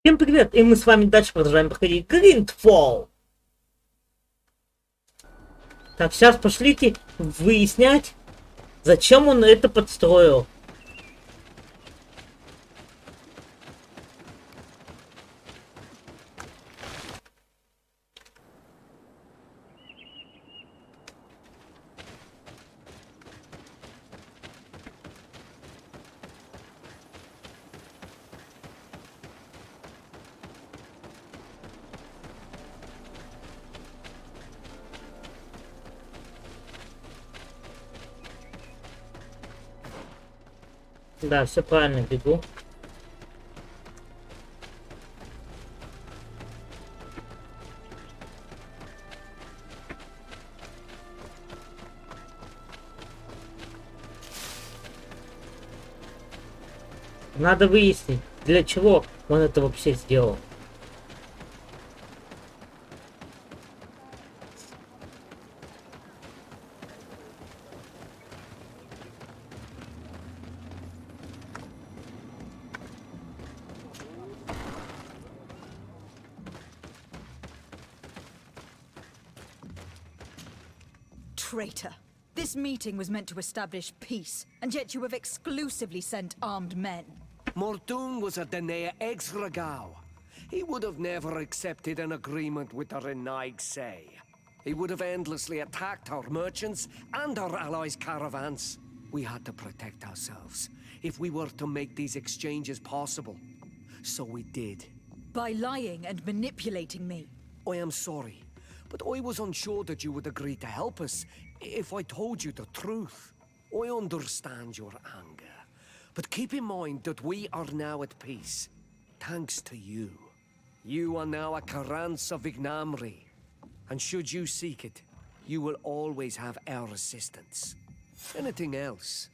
Всем привет! И мы с вами дальше продолжаем проходить GreedFall. Так, сейчас пошлите выяснять, зачем он это подстроил. Да, все правильно, бегу. Надо выяснить, для чего он это вообще сделал. Traitor. This meeting was meant to establish peace, and yet you have exclusively sent armed men. Mordoon was a Denea Exragao. He would have never accepted an agreement with the Renaig Say. He would have endlessly attacked our merchants and our allies' caravans. We had to protect ourselves if we were to make these exchanges possible. So we did. By lying and manipulating me. I am sorry, but I was unsure that you would agree to help us if I told you the truth. I understand your anger, but keep in mind that we are now at peace, thanks to you. You are now a Karans of Ignamri, and should you seek it, you will always have our assistance. Anything else?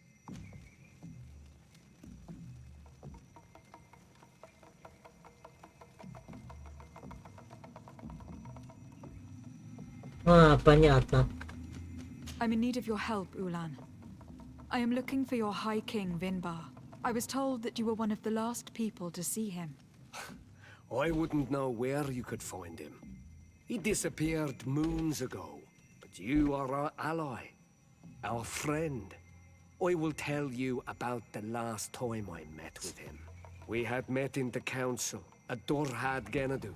Понятно. I'm in need of your help, Ulan. I am looking for your High King, Vinbar. I was told that you were one of the last people to see him. I wouldn't know where you could find him. He disappeared moons ago, but you are our ally, our friend. I will tell you about the last time I met with him. We had met in the council at Dorhad Genadu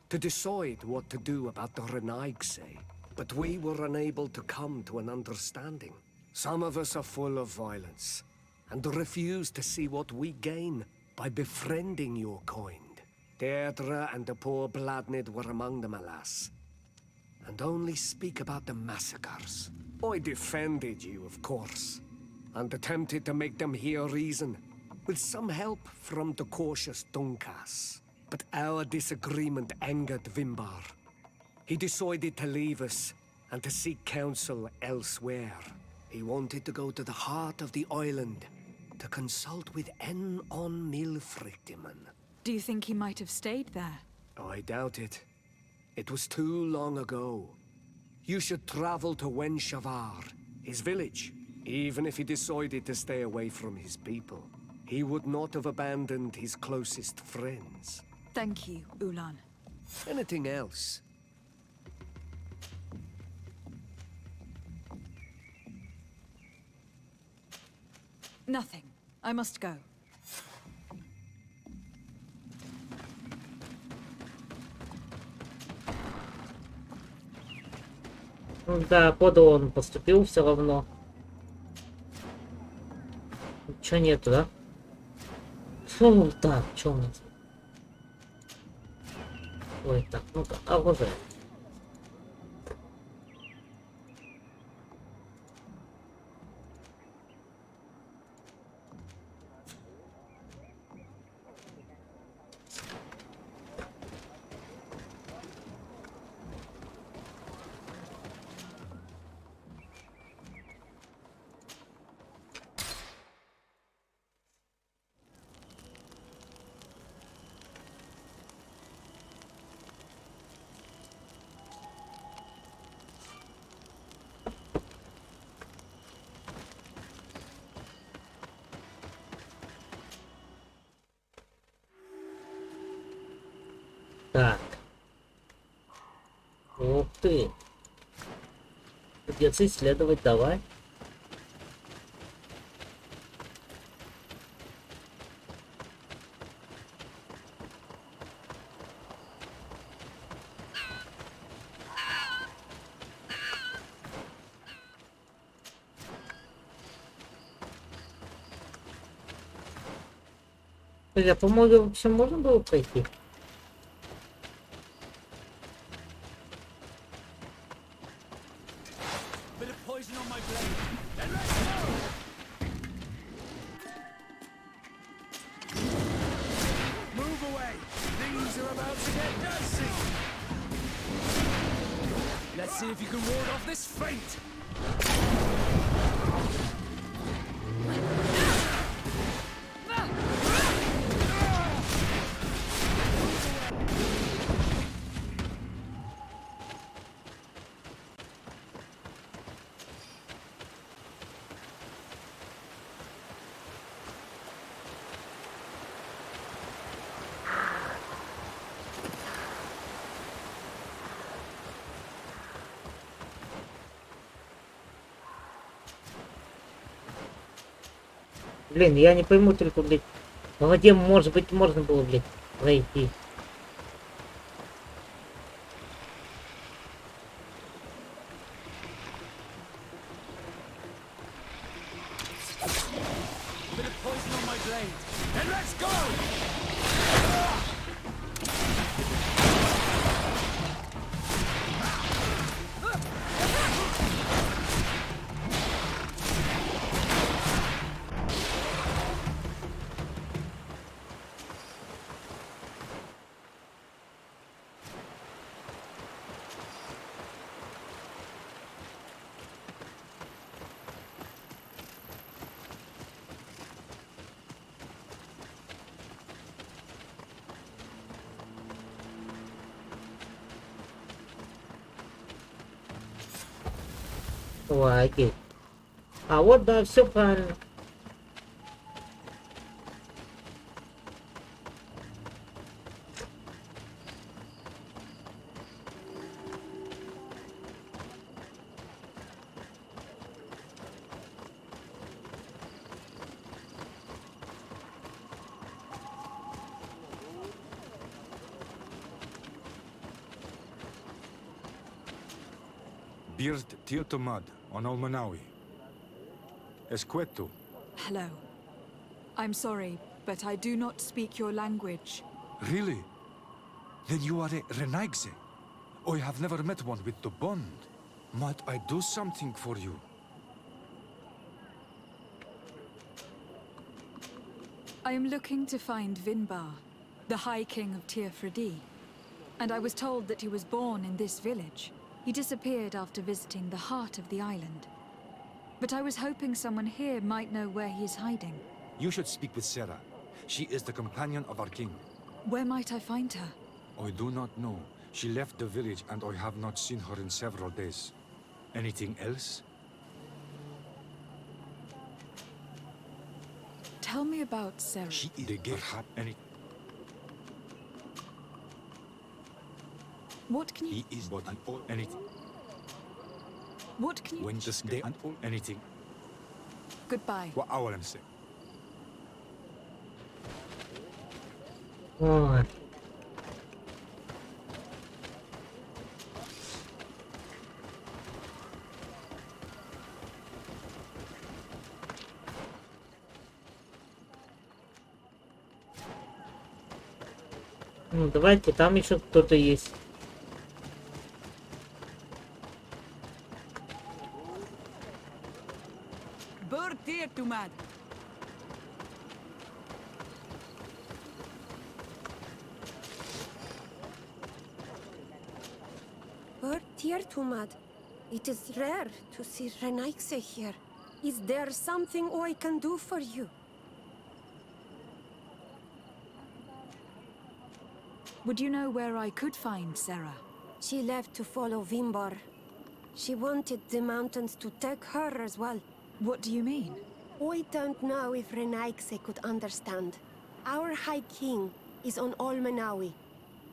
to decide what to do about the Renaigse, but we were unable to come to an understanding. Some of us are full of violence, and refuse to see what we gain by befriending your kind. Deirdre and the poor Bladnid were among them, alas, and only speak about the massacres. I defended you, of course, and attempted to make them hear reason, with some help from the cautious Dunkas. But our disagreement angered Vimbar. He decided to leave us and to seek counsel elsewhere. He wanted to go to the heart of the island to consult with En on Milfrictiman. Do you think he might have stayed there? I doubt it. It was too long ago. You should travel to Wenshavar, his village. Even if he decided to stay away from his people, he would not have abandoned his closest friends. Thank you, Ulan. Anything else? Nothing. I must go. Да, подал он поступил все равно. Ничего нету, да? Фу, так, что у нас? Ой, так, ну-ка, оружие. Так. Ух ты. Придется исследовать, давай. Я, по-моему, вообще можно было пройти. Bit of poison on my blade. Then let's go! Move away. Things are about to get dicey. Let's see if you can ward off this feint. Блин, я не пойму только, блядь. По воде, может быть, можно было, блядь, пройти. Bit of poison on my blade. Then let's go! Лагерь. А вот, да, все правильно. Bird Tiotomad on Almanawi. Esqueto. Hello. I'm sorry, but I do not speak your language. Really? Then you are a Renaigse. I have never met one with the bond. Might I do something for you? I am looking to find Vinbar, the High King of Tirfredi. And I was told that he was born in this village. He disappeared after visiting the heart of the island. But I was hoping someone here might know where he is hiding. You should speak with Sarah. She is the companion of our king. Where might I find her? I do not know. She left the village and I have not seen her in several days. Anything else? Tell me about Sarah. She is the perhaps any. What can you... He is but an all anything. What can you... When the day and all anything. Goodbye. What I will say. Ой. Ну, давайте, там еще кто-то есть. Bird dear to mad. Dear Tumad, it is rare to see Renaikse here. Is there something I can do for you? Would you know where I could find Sarah? She left to follow Vimbar. She wanted the mountains to take her as well. What do you mean? I don't know if Renaikse could understand. Our High King is on Olmenawi,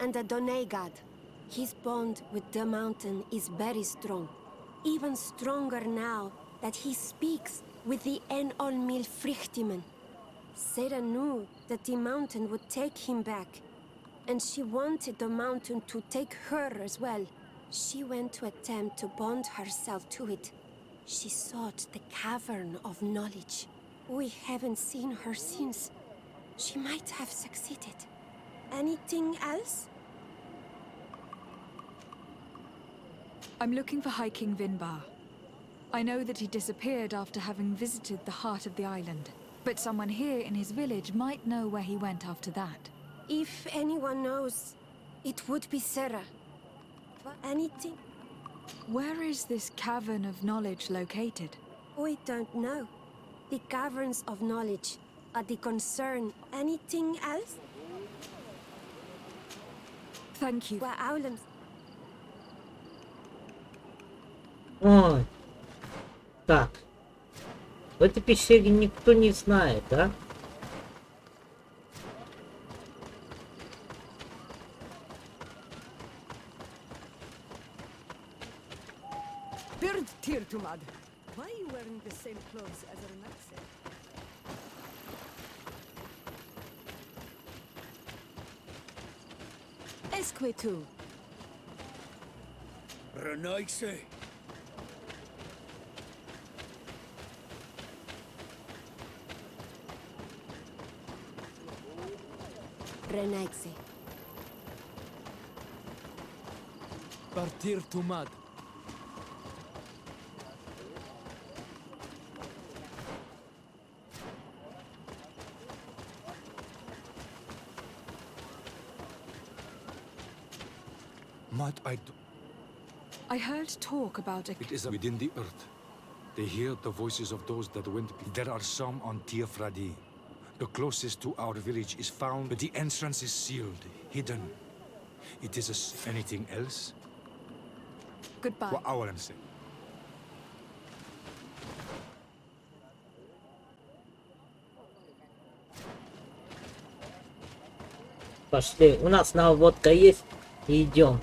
and a Donegad. His bond with the mountain is very strong. Even stronger now that he speaks with the Enolmil Frichtimen. Sarah knew that the mountain would take him back, and she wanted the mountain to take her as well. She went to attempt to bond herself to it. She sought the cavern of knowledge. We haven't seen her since. She might have succeeded. Anything else? I'm looking for High King Vinbar. I know that he disappeared after having visited the heart of the island, but someone here in his village might know where he went after that. If anyone knows, it would be Sarah. But anything? Where is this cavern of knowledge located? We don't know. The caverns of knowledge are the concern. Anything else? Thank you. Aulam. Ой. Так. В этой пещере никто не знает, да? Bird Tirtumad. Why are you wearing the same clothes as Renaxe? Esquitu. Renaigse. Renaigse. Partir Tumad. Might I do? I heard talk about a... It is within the earth. They hear the voices of those that went. There are some on Tiafradi. The closest to our village is found, but the entrance is sealed, hidden. It is anything else? Goodbye. What I am saying. Пошли. У нас наводка есть. Идем.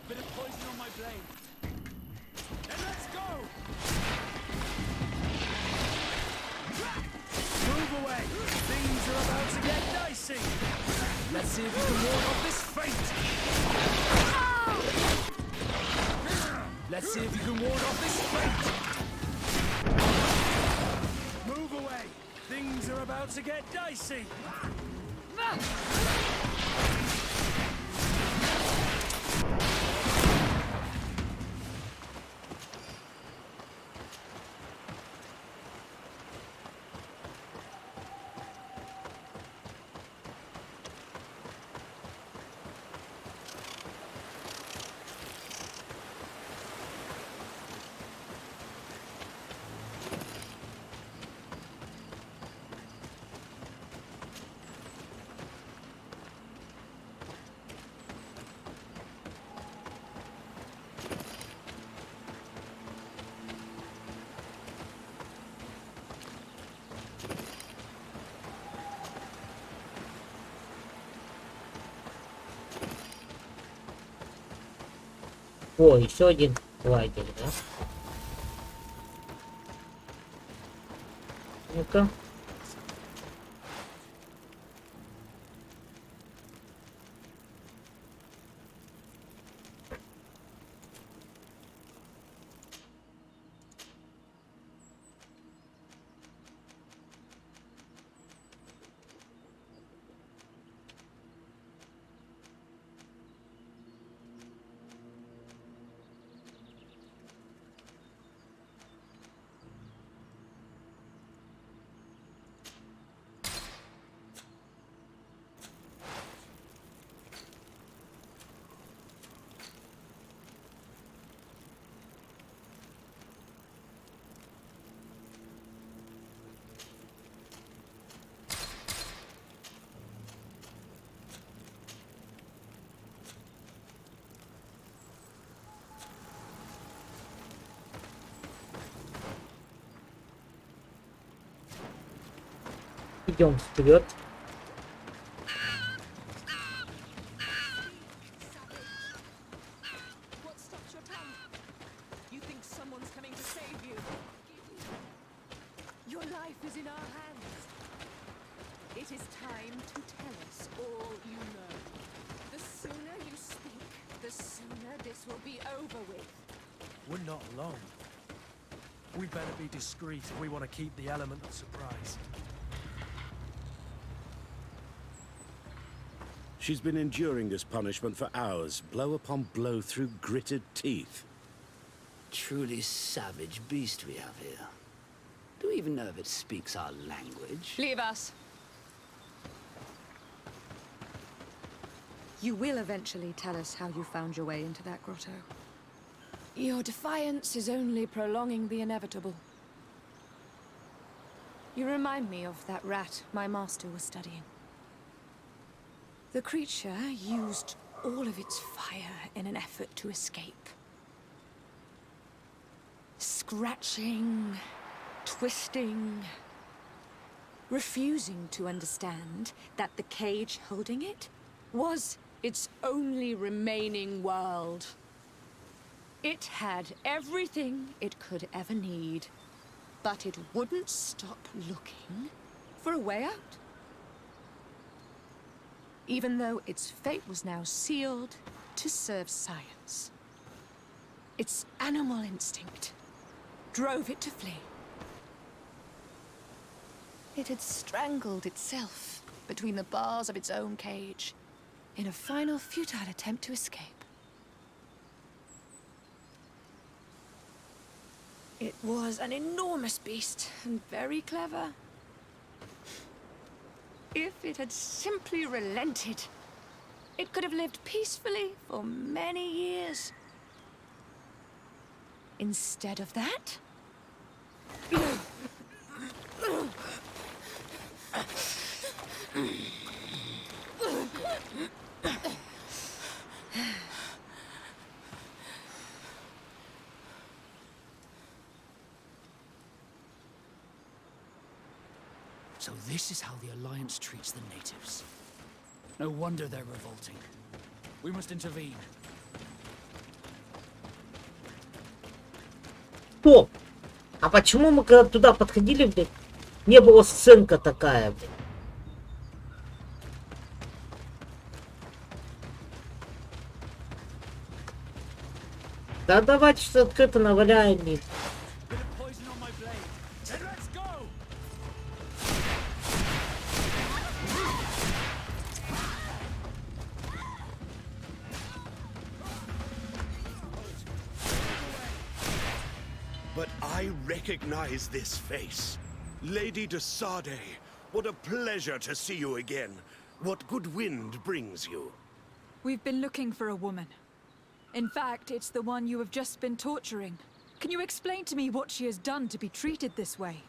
Bit of poison on my blade. And let's go! Move away! Things are about to get dicey! Let's see if you can ward off this fate! Let's see if you can ward off this fate! Move away! Things are about to get dicey! О, еще один лагерь, да? Ну-ка. Идем вперед. What stops your tongue? You think someone's coming to save you? Your life is in our hands. It is time to tell us all you know. The sooner you speak, the sooner this will be over with. We're not alone. We'd better be discreet if we want to keep the element of surprise. She's been enduring this punishment for hours, blow upon blow through gritted teeth. Truly savage beast we have here. Do we even know if it speaks our language? Leave us. You will eventually tell us how you found your way into that grotto. Your defiance is only prolonging the inevitable. You remind me of that rat my master was studying. The creature used all of its fire in an effort to escape. Scratching, twisting, refusing to understand that the cage holding it was its only remaining world. It had everything it could ever need, but it wouldn't stop looking for a way out. Even though its fate was now sealed to serve science. Its animal instinct drove it to flee. It had strangled itself between the bars of its own cage in a final futile attempt to escape. It was an enormous beast and very clever. If it had simply relented, it could have lived peacefully for many years. Instead of that, So this is how the Alliance treats the natives. No wonder they're revolting. We must intervene. Стоп! А почему мы когда туда подходили, блядь, не было сценка такая, блядь? Да давайте что открыто наваляем, блядь. Bit of poison on my blade. Then let's go! But I recognize this face. Lady de Sade, what a pleasure to see you again. What good wind brings you? We've been looking for a woman. In fact, it's the one you have just been torturing. Can you explain to me what she has done to be treated this way?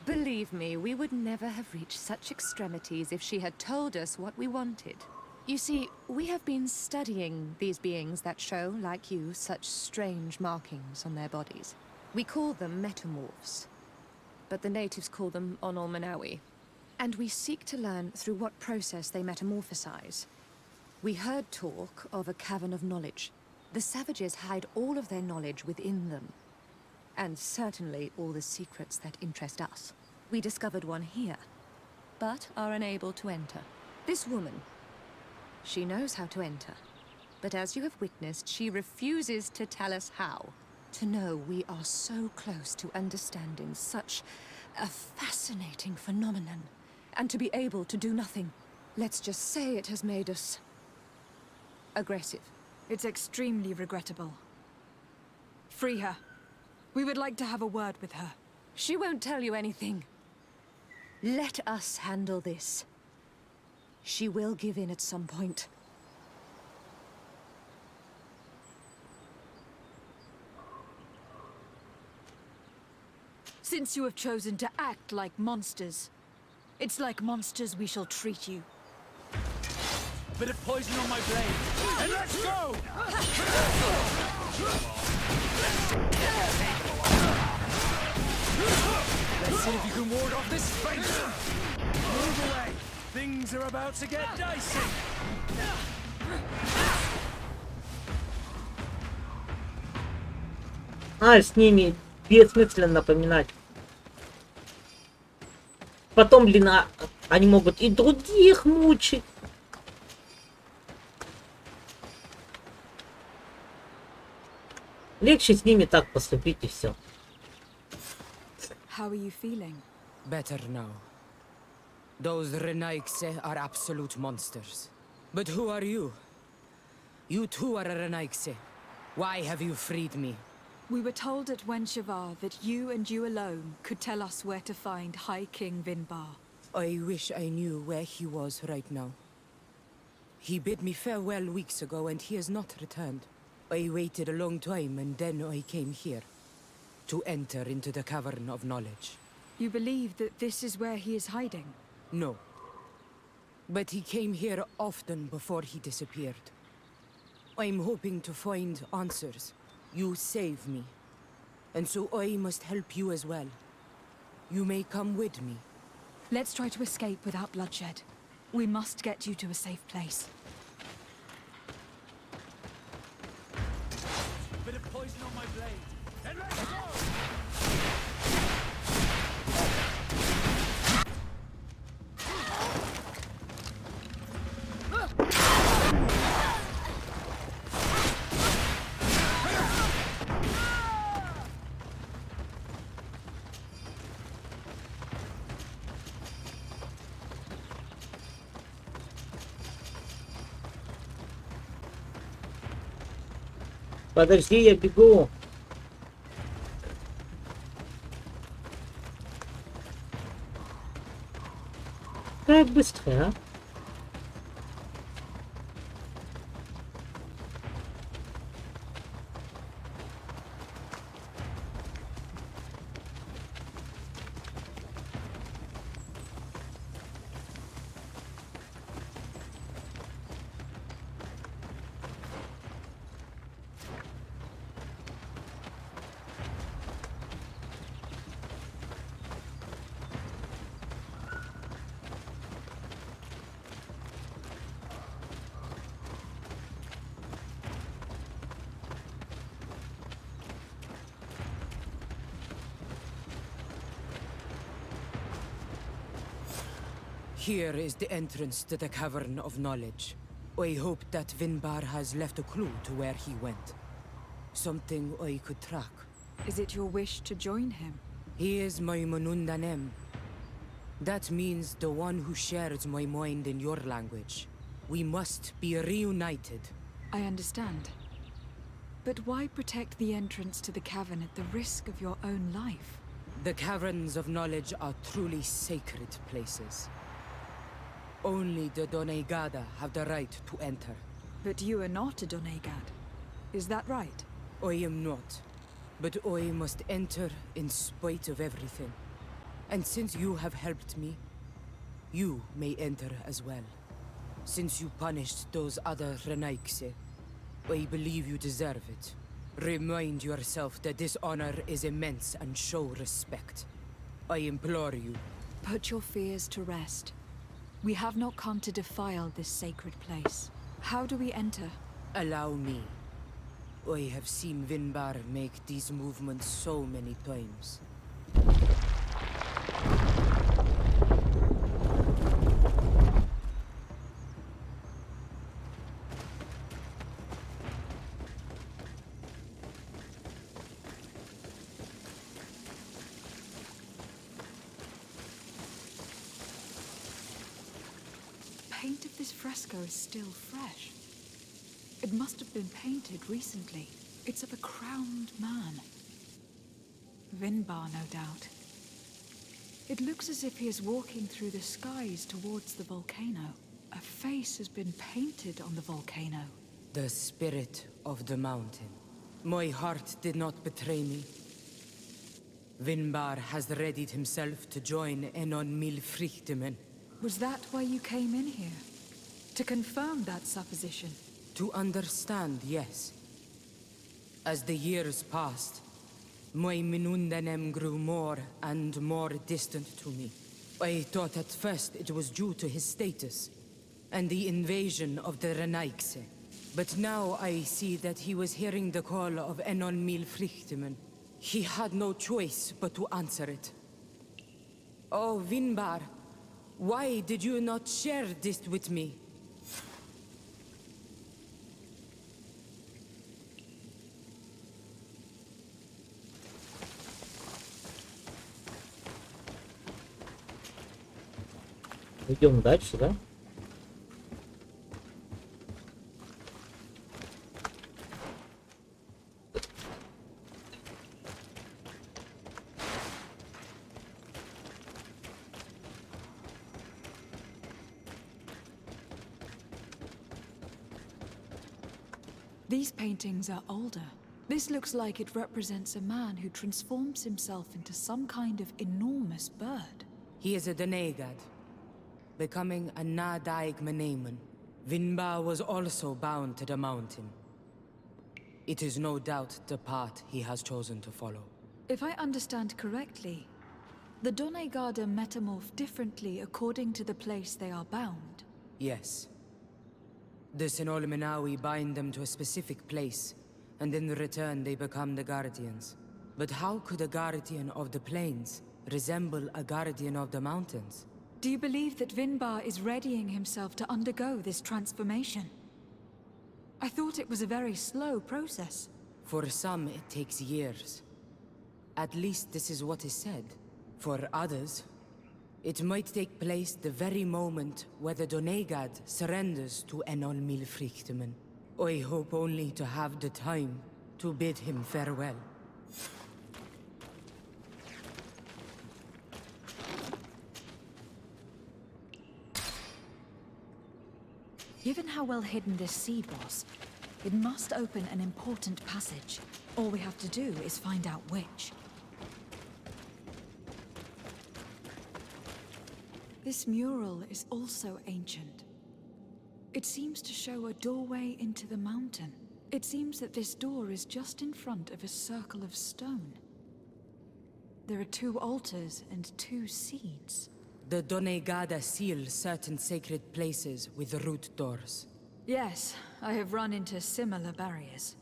believe me, we would never have reached such extremities if she had told us what we wanted. You see, we have been studying these beings that show, like you, such strange markings on their bodies. We call them metamorphs, but the natives call them Onol Manawi. And we seek to learn through what process they metamorphosize. We heard talk of a cavern of knowledge. The savages hide all of their knowledge within them. And certainly all the secrets that interest us. We discovered one here, but are unable to enter. This woman, she knows how to enter. But as you have witnessed, she refuses to tell us how. To know we are so close to understanding such a fascinating phenomenon, and to be able to do nothing. Let's just say it has made us aggressive. It's extremely regrettable. Free her. We would like to have a word with her. She won't tell you anything. Let us handle this. She will give in at some point. Since you have chosen to act like monsters, it's like monsters we shall treat you. Bit of poison on my blade. And let's go! Let's see if you can ward off this fate. Things are about to get dicey. А, с ними бессмысленно напоминать. Потом, блин, они могут и других мучить. Легче с ними так поступить и все. How are you feeling? Better now. Those Renaigse are absolute monsters. But who are you? You too are a Renaigse. Why have you freed me? We were told at Wenshavar that you and you alone could tell us where to find High King Vinbar. I wish I knew where he was right now. He bid me farewell weeks ago and he has not returned. I waited a long time and then I came here. To enter into the Cavern of Knowledge. You believe that this is where he is hiding? No. But he came here often before he disappeared. I'm hoping to find answers. You saved me. And so I must help you as well. You may come with me. Let's try to escape without bloodshed. We must get you to a safe place. Bit of poison on my blade. And let's go! Подожди, я бегу. Как быстро, а? Here is the entrance to the Cavern of Knowledge. I hope that Vinbar has left a clue to where he went. Something I could track. Is it your wish to join him? He is my Manundanem. That means the one who shares my mind in your language. We must be reunited. I understand. But why protect the entrance to the cavern at the risk of your own life? The Caverns of Knowledge are truly sacred places. Only the Doneigada have the right to enter. But you are not a Doneigad. Is that right? I am not. But I must enter in spite of everything. And since you have helped me, you may enter as well. Since you punished those other Renaigse, I believe you deserve it. Remind yourself that this honor is immense and show respect. I implore you. Put your fears to rest. We have not come to defile this sacred place. How do we enter? Allow me. I have seen Vinbar make these movements so many times. Paint of this fresco is still fresh. It must have been painted recently. It's of a crowned man. Vinbar, no doubt. It looks as if he is walking through the skies towards the volcano. A face has been painted on the volcano. The spirit of the mountain. My heart did not betray me. Vinbar has readied himself to join Enon Milfrichtemen. Was that why you came in here? To confirm that supposition? To understand, yes. As the years passed, my Minundanem grew more and more distant to me. I thought at first it was due to his status and the invasion of the Renaigse. But now I see that he was hearing the call of Enon Mil Frichtimen. He had no choice but to answer it. Oh, Vinbar, why did you not share this with me? Идем дальше, да? These paintings are older. This looks like it represents a man who transforms himself into some kind of enormous bird. He is a Denegad, becoming a Nadaig Meneman. Vinbar was also bound to the mountain. It is no doubt the path he has chosen to follow. If I understand correctly, the Donegada metamorph differently according to the place they are bound. Yes. The Sinolmenawi bind them to a specific place, and in return they become the Guardians. But how could a Guardian of the Plains resemble a Guardian of the Mountains? Do you believe that Vinbar is readying himself to undergo this transformation? I thought it was a very slow process. For some, it takes years. At least this is what is said. For others, it might take place the very moment where the Donegad surrenders to Enol Milfrichtemen. I hope only to have the time to bid him farewell. Given how well hidden this seed was, it must open an important passage. All we have to do is find out which. This mural is also ancient. It seems to show a doorway into the mountain. It seems that this door is just in front of a circle of stone. There are 2 altars and 2 seeds. The Donegada seal certain sacred places with root doors. Yes, I have run into similar barriers.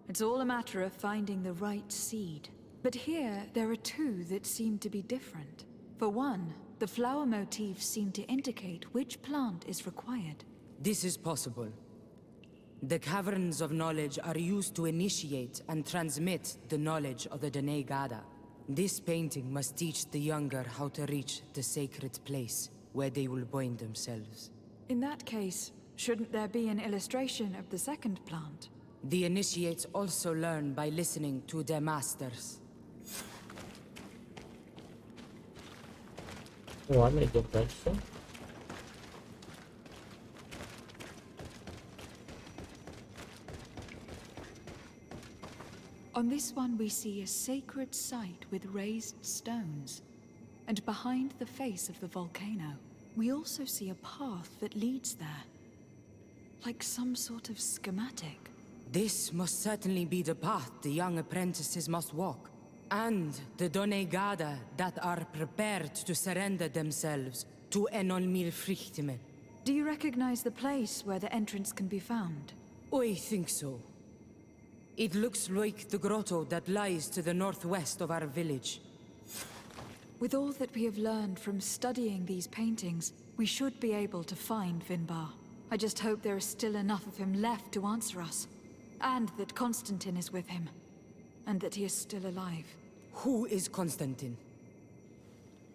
It's all a matter of finding the right seed. But here, there are 2 that seem to be different. For one, the flower motifs seem to indicate which plant is required. This is possible. The caverns of knowledge are used to initiate and transmit the knowledge of the Donegada. This painting must teach the younger how to reach the sacred place where they will bind themselves. In that case, shouldn't there be an illustration of the second plant? The initiates also learn by listening to their masters. Ладно, идем дальше. On this one we see a sacred site with raised stones. And behind the face of the volcano, we also see a path that leads there. Like some sort of schematic. This must certainly be the path the young apprentices must walk. And the Donegada that are prepared to surrender themselves to Enol Milfrichtemen. Do you recognize the place where the entrance can be found? I think so. It looks like the grotto that lies to the northwest of our village. With all that we have learned from studying these paintings, we should be able to find Vinbar. I just hope there is still enough of him left to answer us. And that Constantine is with him. And that he is still alive. Who is Constantine?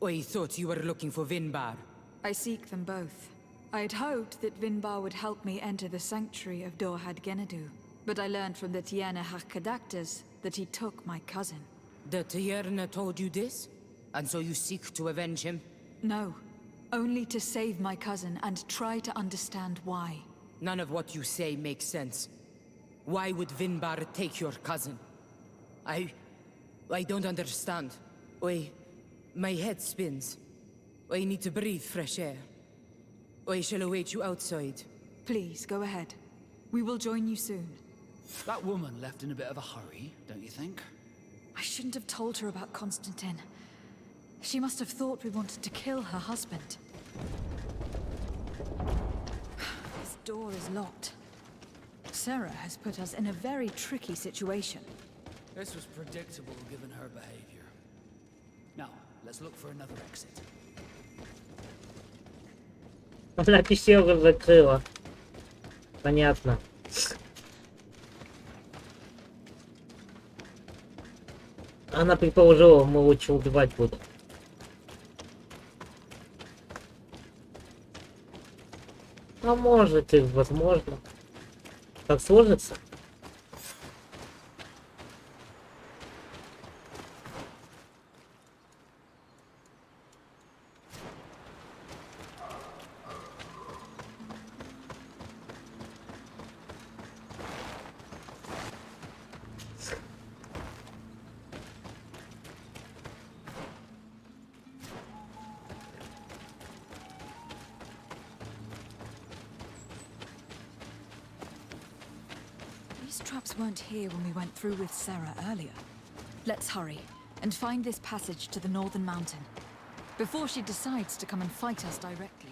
I thought you were looking for Vinbar. I seek them both. I had hoped that Vinbar would help me enter the sanctuary of Dorhad Genadu. But I learned from the Tierne Hakadactas that he took my cousin. The Tierne told you this? And so you seek to avenge him? No. Only to save my cousin and try to understand why. None of what you say makes sense. Why would Vinbar take your cousin? I don't understand. My head spins. I need to breathe fresh air. I shall await you outside. Please, go ahead. We will join you soon. That woman left in a bit of a hurry, don't you think? I shouldn't have told her about Constantine. She must have thought we wanted to kill her husband. This door is locked. Sarah has put us in a very tricky situation. This was predictable given her behavior. Now, let's look for another exit. Она пещеру закрыла. Понятно. Она предположила, мы лучше убивать будем. А может и возможно. Так сложится? These traps weren't here when we went through with Sarah earlier. Let's hurry and find this passage to the northern mountain before she decides to come and fight us directly.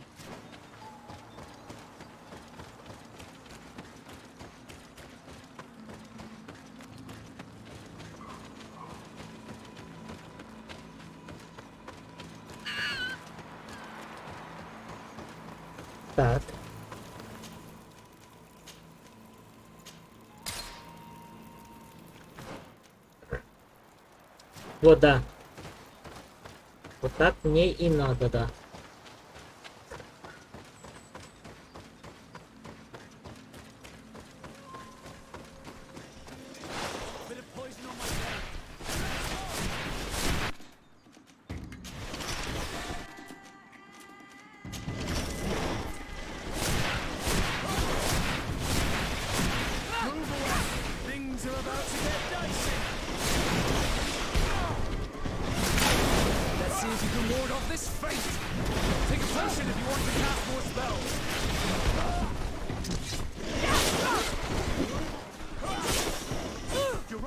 Так. Вот, да. Вот так мне и надо, да. Bit of poison on my blade. Move away. Things are about to get dicey. Let's see if you can ward off this fate. Take a potion if you want to cast more spells. You're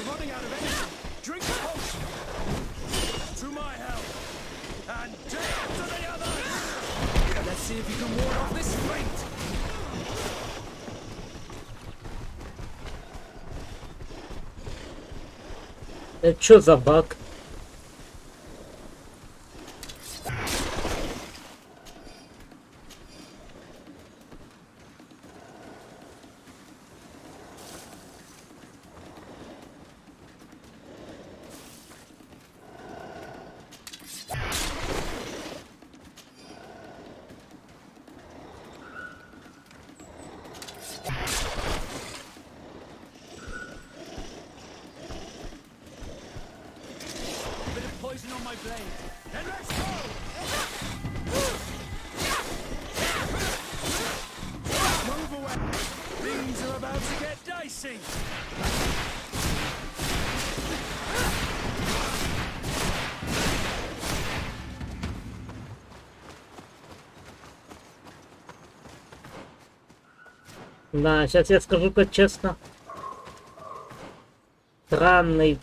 running out of energy. Drink the potion. To my help. And death to the others. Let's see if you can ward off this fate. Это чё за баг? Bit of poison on my blade. Then let's go! Move away. Things are about to get dicey. Да, сейчас я скажу как честно. Странный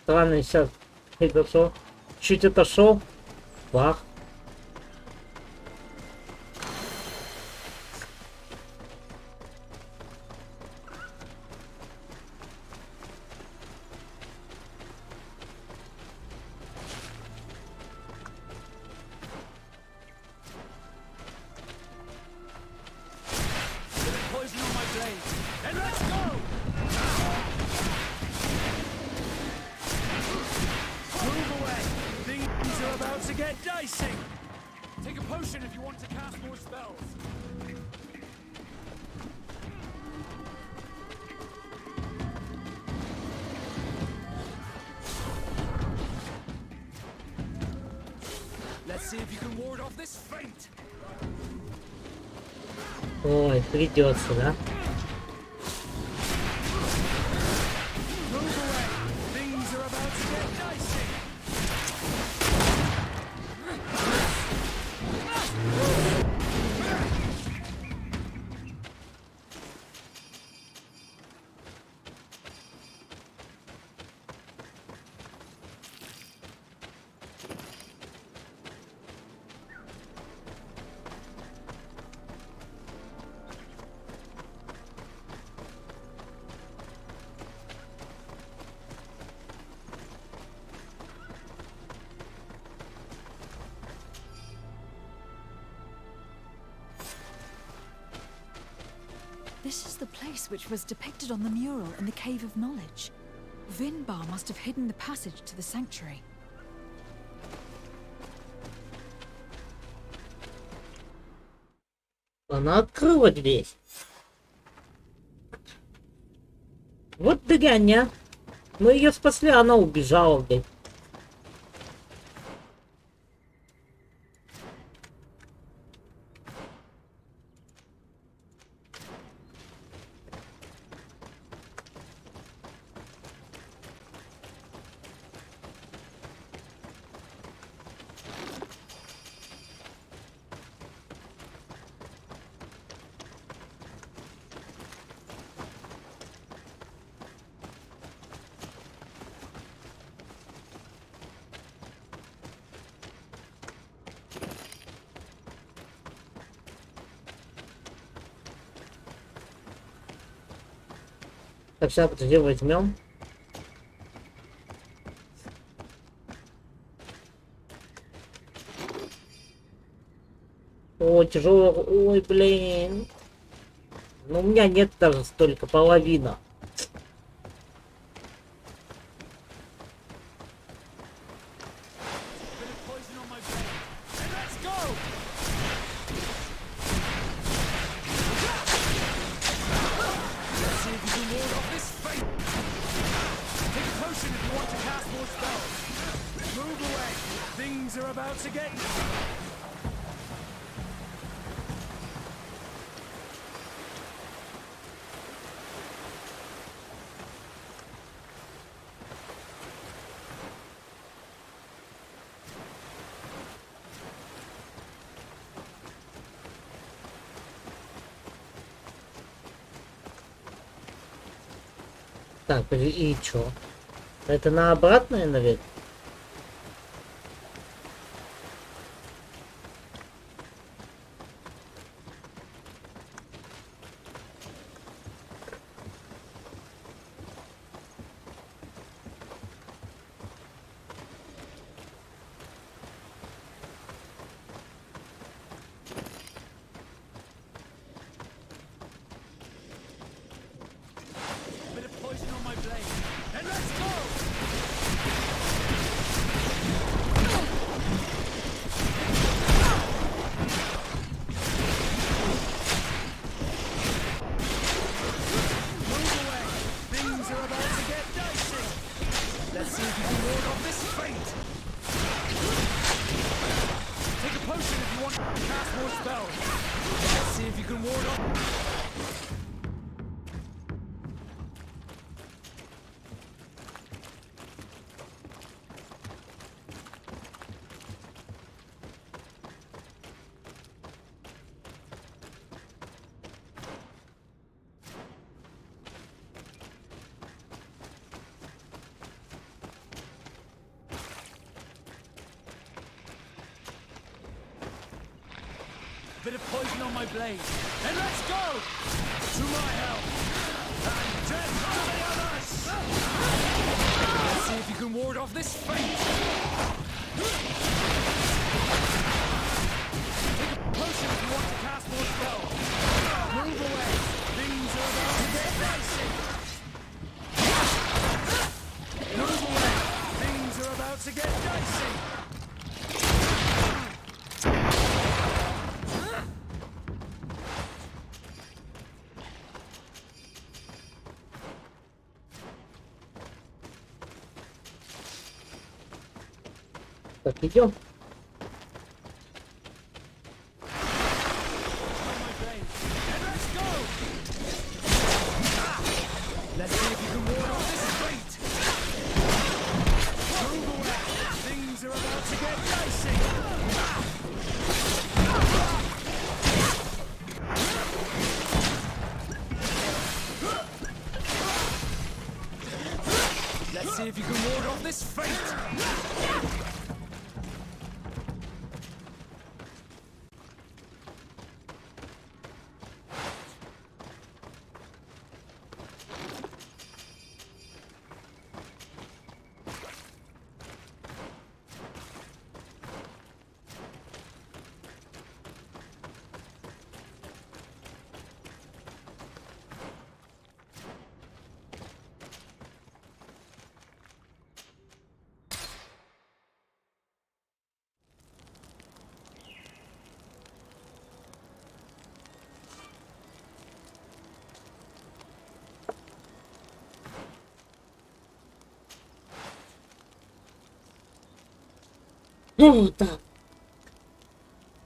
сейчас отошел. Чуть отошел. Бах. Bit of poison on my blade. Then let's go! Move away. Things are about to get dicey. Take a potion if you want to cast more spells. Let's see if you can ward off this fate. Ой, придется, да? Move away. Things are about to get dicey. This is the place which was depicted on the mural in the Cave of Knowledge. Vinbar must have hidden the passage to the sanctuary. Она открыла дверь. Вот дрянь, мы ее спасли, а она убежала, блядь. Так, сейчас, подожди, возьмем. О, тяжело. Ой, блин. Ну, у меня нет даже столько, половина. Так, и чё? Это на обратное, наверное? Bit of poison on my blade. And let's go! To my help! And death to the others! Let's see if you can ward off this fate! Take a potion if you want to cast more spells. Move away! Things are about to get dicey! Move away! Things are about to get dicey! Так, идем. Let's see if you can ward off this fate! Ну, так.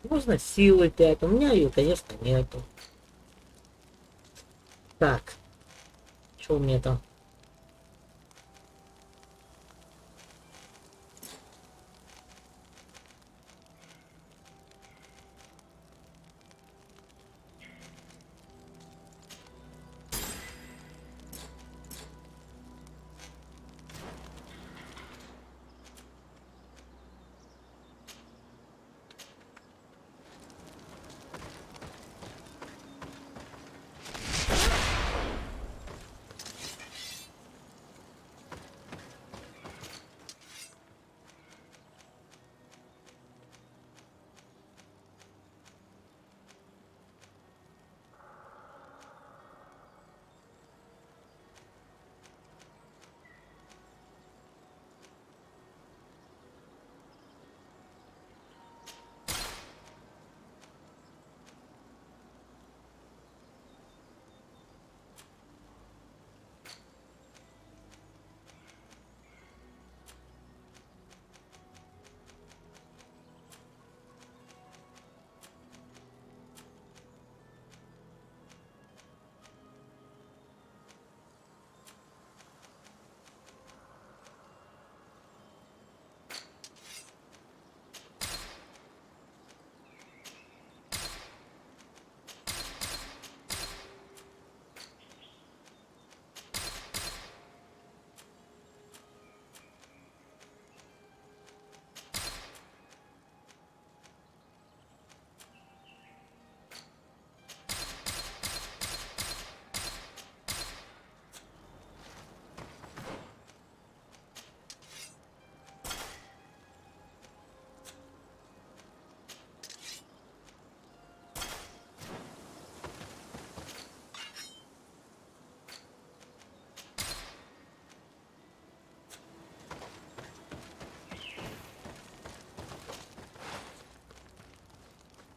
Можно силы 5. У меня ее, конечно, нету. Так. Что у меня там?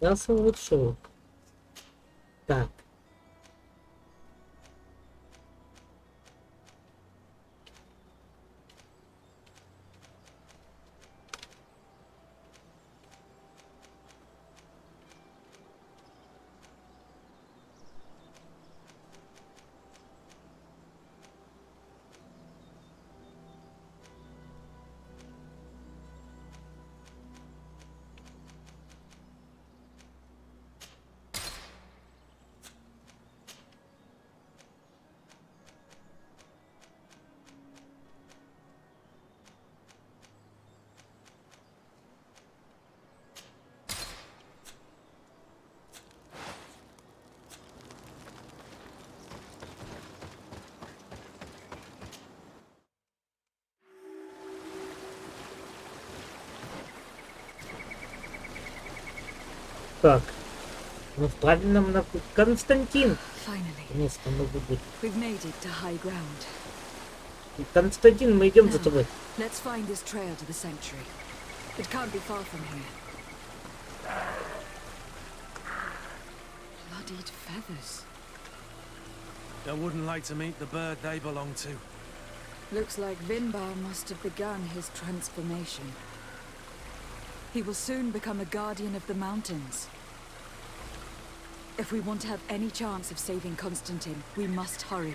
Я улучшил. Так. Так. Ну, в правильном Константин. Finally, Место могу быть. we've made it to high ground. Константин, мы идем за Now, тобой. let's find this trail to the sanctuary. It can't be far from here. Bloodied feathers. I wouldn't like to meet the bird they belong to. Looks like Vinbar must have begun his transformation. He will soon become a guardian of the mountains. If we want to have any chance of saving Constantine, we must hurry.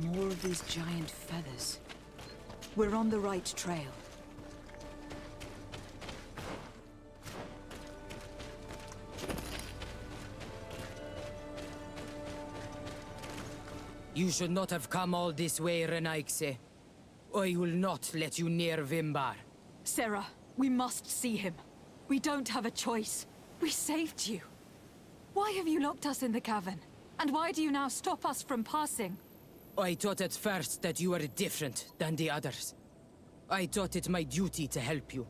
More of these giant feathers. We're on the right trail. You should not have come all this way, Renaigse. I will not let you near Vimbar. Sarah, we must see him. We don't have a choice. We saved you. Why have you locked us in the cavern? And why do you now stop us from passing? I thought at first that you were different than the others. I thought it my duty to help you.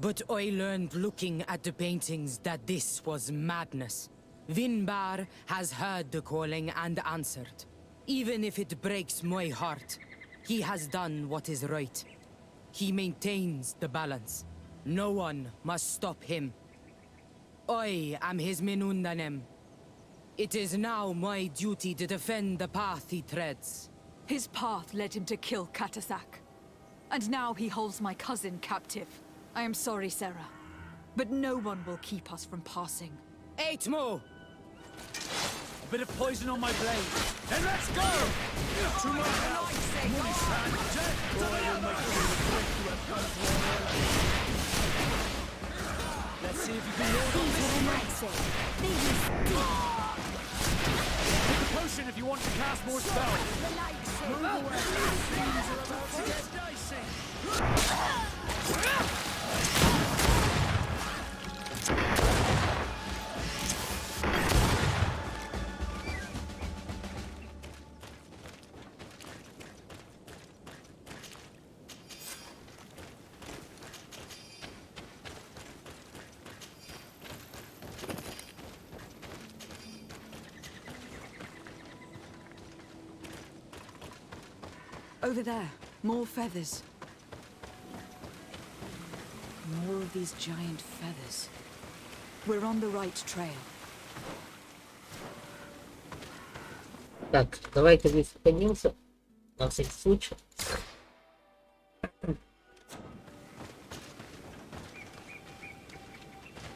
But I learned looking at the paintings that this was madness. Vinbar has heard the calling and answered. Even if it breaks my heart, he has done what is right. He maintains the balance. No one must stop him. I am his Menundanem. It is now my duty to defend the path he treads. His path led him to kill Katasak. And now he holds my cousin captive. I am sorry, Sarah. But no one will keep us from passing. Aitmo! A bit of poison on my blade. Then let's go! To my help! Moose and death to the others! Let's see if you can hold on this. Take a potion if you want to cast more spells. Move away. Things are about to get dicey. Over there, more feathers. More of these giant feathers. We're on the right trail. Так, давайте высохнемся. На всякий случай.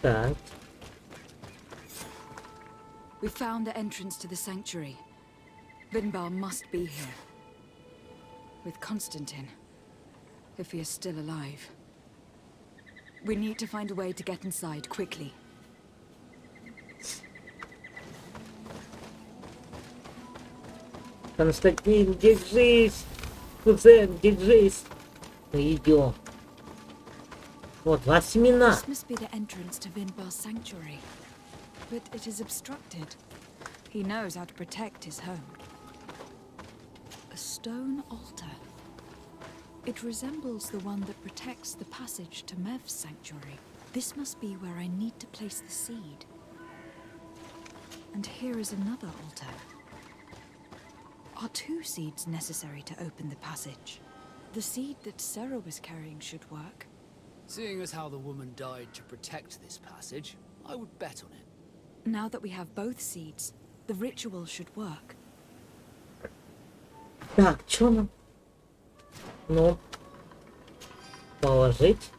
Так. We found the entrance to the sanctuary. Vinbar must be here. With Constantine. If he is still alive. We need to find a way to get inside quickly. Константин, держись! Кузен, держись! Мы идем. Вот, два семена. This must be the entrance to Vinbar's sanctuary. But it is obstructed. He knows how to protect his home. A stone altar. It resembles the one that protects the passage to Mev's sanctuary. This must be where I need to place the seed. And here is another altar. Are 2 seeds necessary to open the passage? The seed that Sarah was carrying should work. Seeing as how the woman died to protect this passage, I would bet on it. Now that we have both seeds, the ritual should work. Так, что нам? Ну, положить.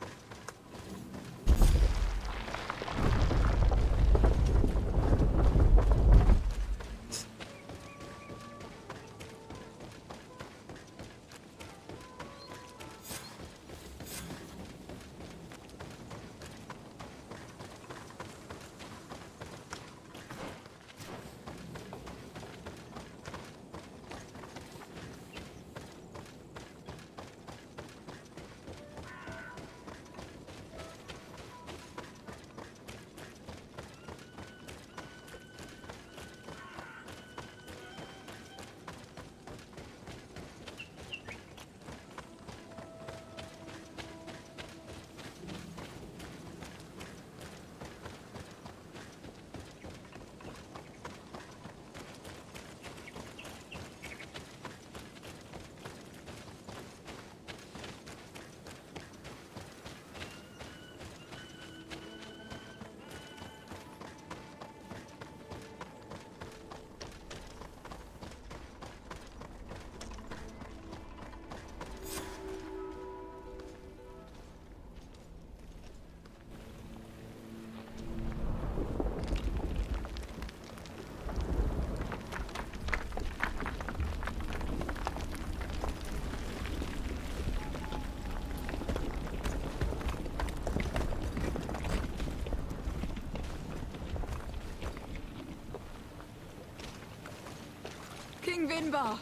King Vinbar!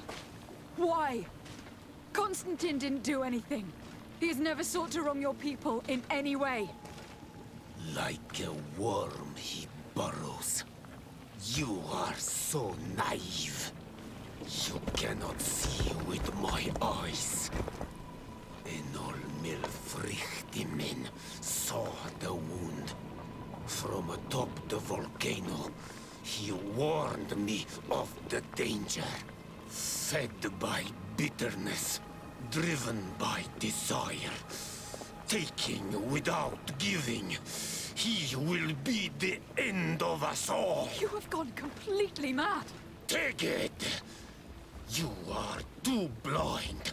Why? Constantine didn't do anything. He has never sought to wrong your people in any way. Like a worm he burrows. You are so naive. You cannot see with my eyes. Enol Milfrichtimin saw the wound. From atop the volcano, he warned me of the danger. Fed by bitterness, driven by desire, taking without giving, he will be the end of us all. You have gone completely mad. Take it! You are too blind,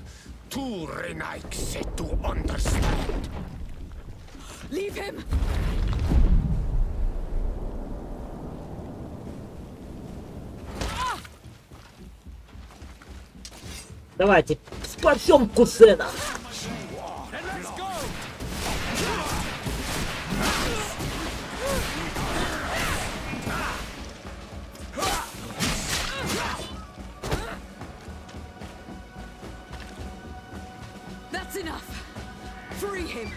too renegade to understand. Leave him! Давайте спасем кузена. That's enough. Free him.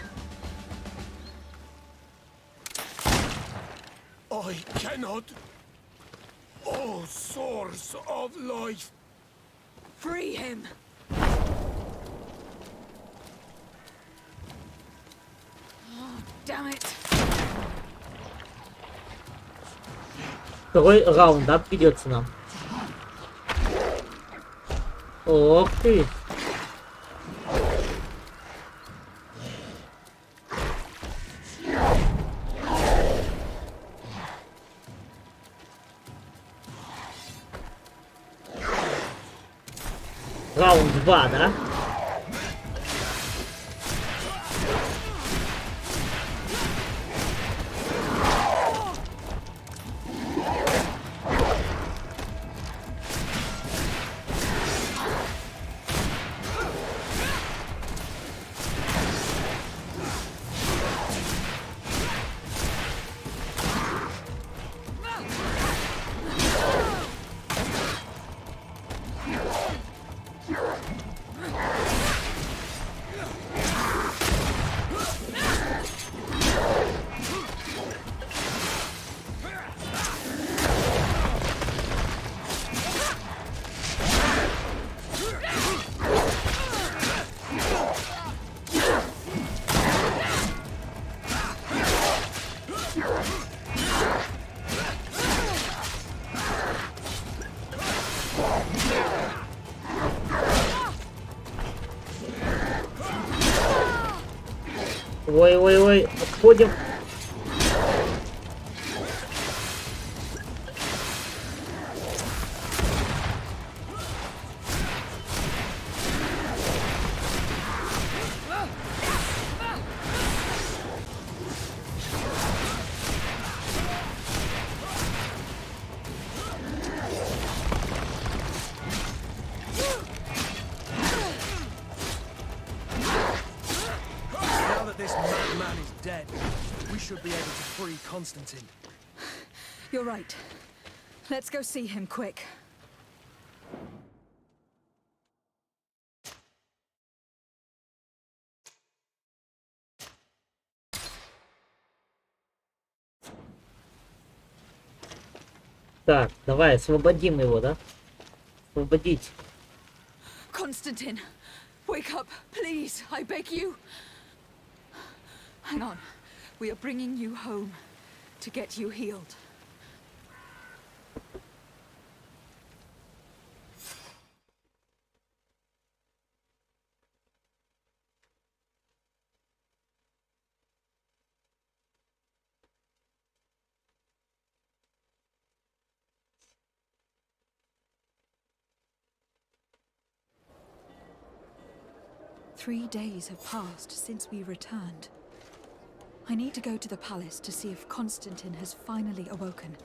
I cannot. Oh, source of life. Free him. Oh, damn it. Второй раунд придется нам. Ох ты. Раунд 2, да? Ой-ой-ой, отходим. Constantine. You're right. Let's go see him quick. Так, давай освободим его, да? Освободить. Constantine, wake up, please. I beg you. Hang on. We are bringing you home to get you healed. Three days have passed since we returned. I need to go to the palace to see if Constantine has finally awoken.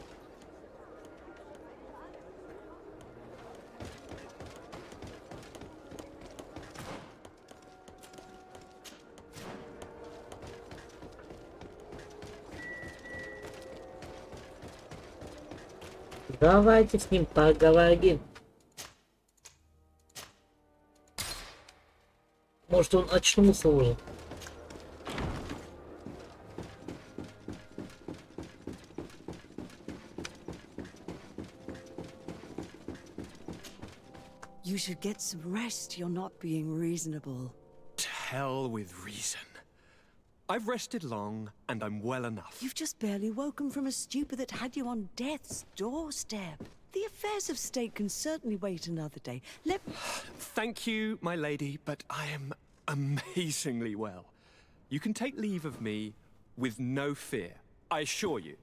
Давайте с ним поговорим. Может, он очнулся уже. You should get some rest. You're not being reasonable. To hell with reason. I've rested long, and I'm well enough. You've just barely woken from a stupor that had you on death's doorstep. The affairs of state can certainly wait another day. Thank you, my lady, but I am amazingly well. You can take leave of me with no fear. I assure you.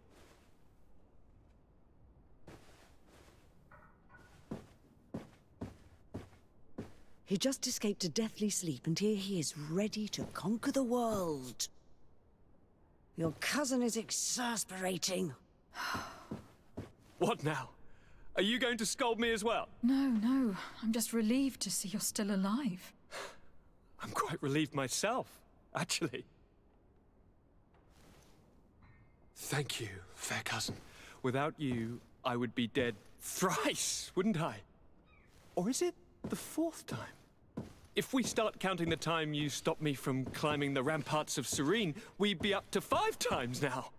He just escaped a deathly sleep, and here he is, ready to conquer the world. Your cousin is exasperating. What now? Are you going to scold me as well? No. I'm just relieved to see you're still alive. I'm quite relieved myself, actually. Thank you, fair cousin. Without you, I would be dead thrice, wouldn't I? Or is it the 4th time? If we start counting the time you stopped me from climbing the ramparts of Serene, we'd be up to 5 times now.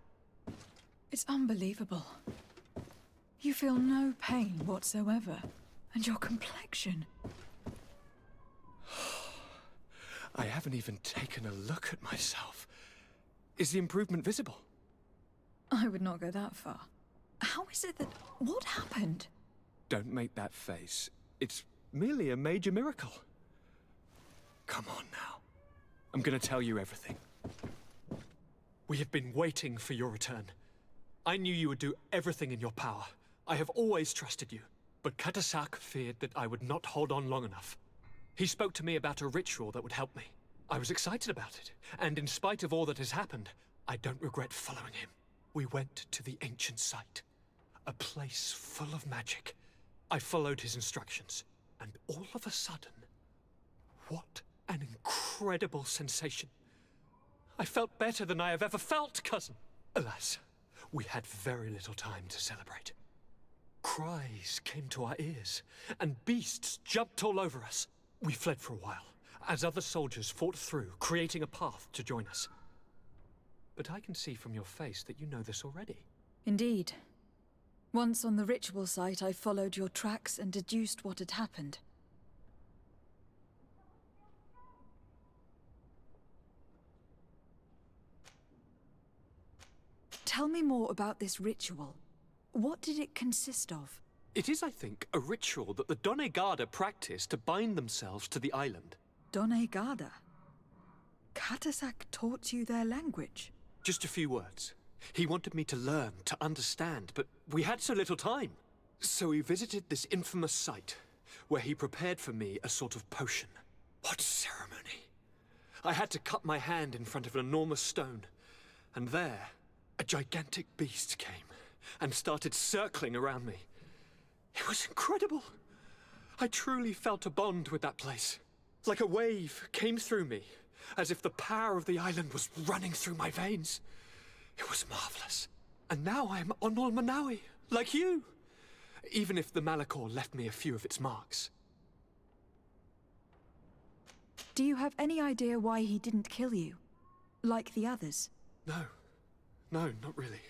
It's unbelievable. You feel no pain whatsoever. And your complexion. I haven't even taken a look at myself. Is the improvement visible? I would not go that far. How is it that... What happened? Don't make that face. It's merely a major miracle. Come on now. I'm gonna tell you everything. We have been waiting for your return. I knew you would do everything in your power. I have always trusted you. But Katasak feared that I would not hold on long enough. He spoke to me about a ritual that would help me. I was excited about it, and in spite of all that has happened, I don't regret following him. We went to the ancient site, a place full of magic. I followed his instructions, and all of a sudden, what an incredible sensation. I felt better than I have ever felt, cousin. Alas, we had very little time to celebrate. Cries came to our ears, and beasts jumped all over us. We fled for a while, as other soldiers fought through, creating a path to join us. But I can see from your face that you know this already. Indeed. Once on the ritual site, I followed your tracks and deduced what had happened. Tell me more about this ritual. What did it consist of? It is, I think, a ritual that the Donegada practice to bind themselves to the island. Donegada? Katasak taught you their language? Just a few words. He wanted me to learn, to understand, but we had so little time. So we visited this infamous site, where he prepared for me a sort of potion. What ceremony! I had to cut my hand in front of an enormous stone, and there, a gigantic beast came and started circling around me. It was incredible. I truly felt a bond with that place. Like a wave came through me, as if the power of the island was running through my veins. It was marvelous. And now I am Onol Manawi, like you. Even if the Malachor left me a few of its marks. Do you have any idea why he didn't kill you? Like the others? No, not really.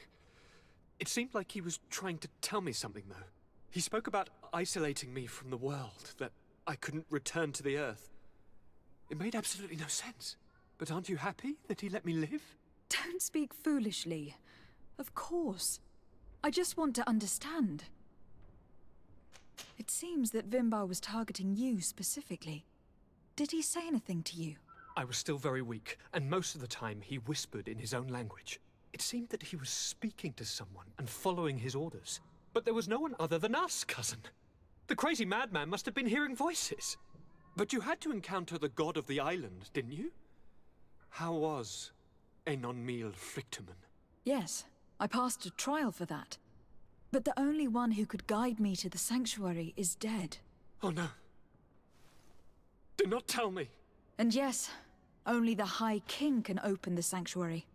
It seemed like he was trying to tell me something, though. He spoke about isolating me from the world, that I couldn't return to the Earth. It made absolutely no sense. But aren't you happy that he let me live? Don't speak foolishly. Of course. I just want to understand. It seems that Vimbar was targeting you specifically. Did he say anything to you? I was still very weak, and most of the time he whispered in his own language. It seemed that he was speaking to someone and following his orders. But there was no one other than us, cousin. The crazy madman must have been hearing voices. But you had to encounter the god of the island, didn't you? How was Enon Mil Frictumen? Yes, I passed a trial for that. But the only one who could guide me to the sanctuary is dead. Oh no. Do not tell me. And yes, only the High King can open the sanctuary,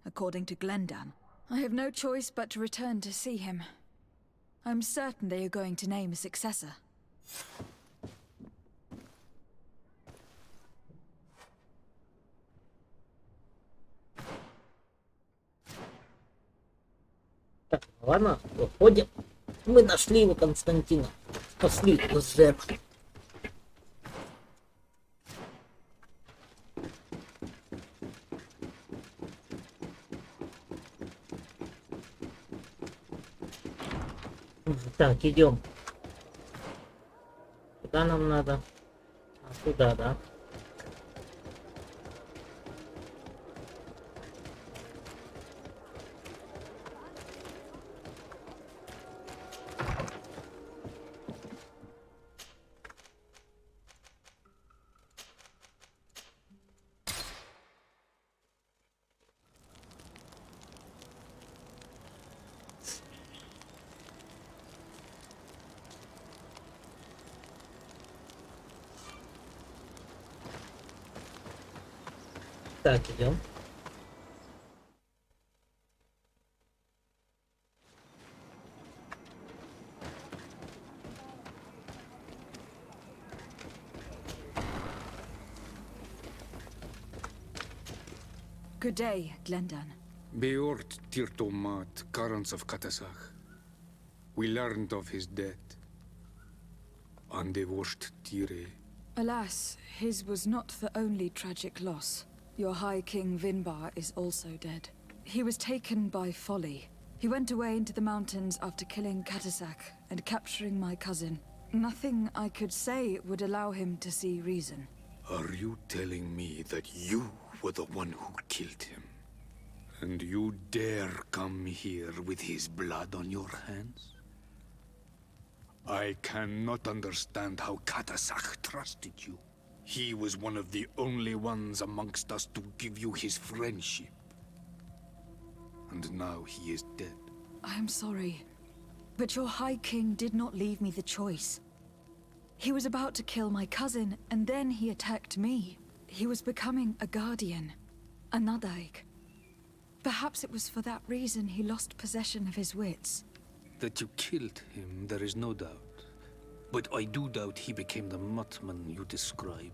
according to Glendan. I have no choice but to return to see him. I'm certain they are going to name a successor. Так, ладно, выходим. Мы нашли его, Константина. Спасли его с жертвы. Так, идем. Куда нам надо? А, туда, да? Так, идем. Good day, Glendan. Beort Tirtomat, currents of Katasach. We learned of his death. Andevosht Tire. Alas, his was not the only tragic loss. Your High King Vinbar is also dead. He was taken by folly. He went away into the mountains after killing Katasak and capturing my cousin. Nothing I could say would allow him to see reason. Are you telling me that you were the one who killed him? And you dare come here with his blood on your hands? I cannot understand how Katasak trusted you. He was one of the only ones amongst us to give you his friendship. And now he is dead. I am sorry, but your High King did not leave me the choice. He was about to kill my cousin, and then he attacked me. He was becoming a guardian, a Nadaig. Perhaps it was for that reason he lost possession of his wits. That you killed him, there is no doubt. But I do doubt he became the Muttman you describe.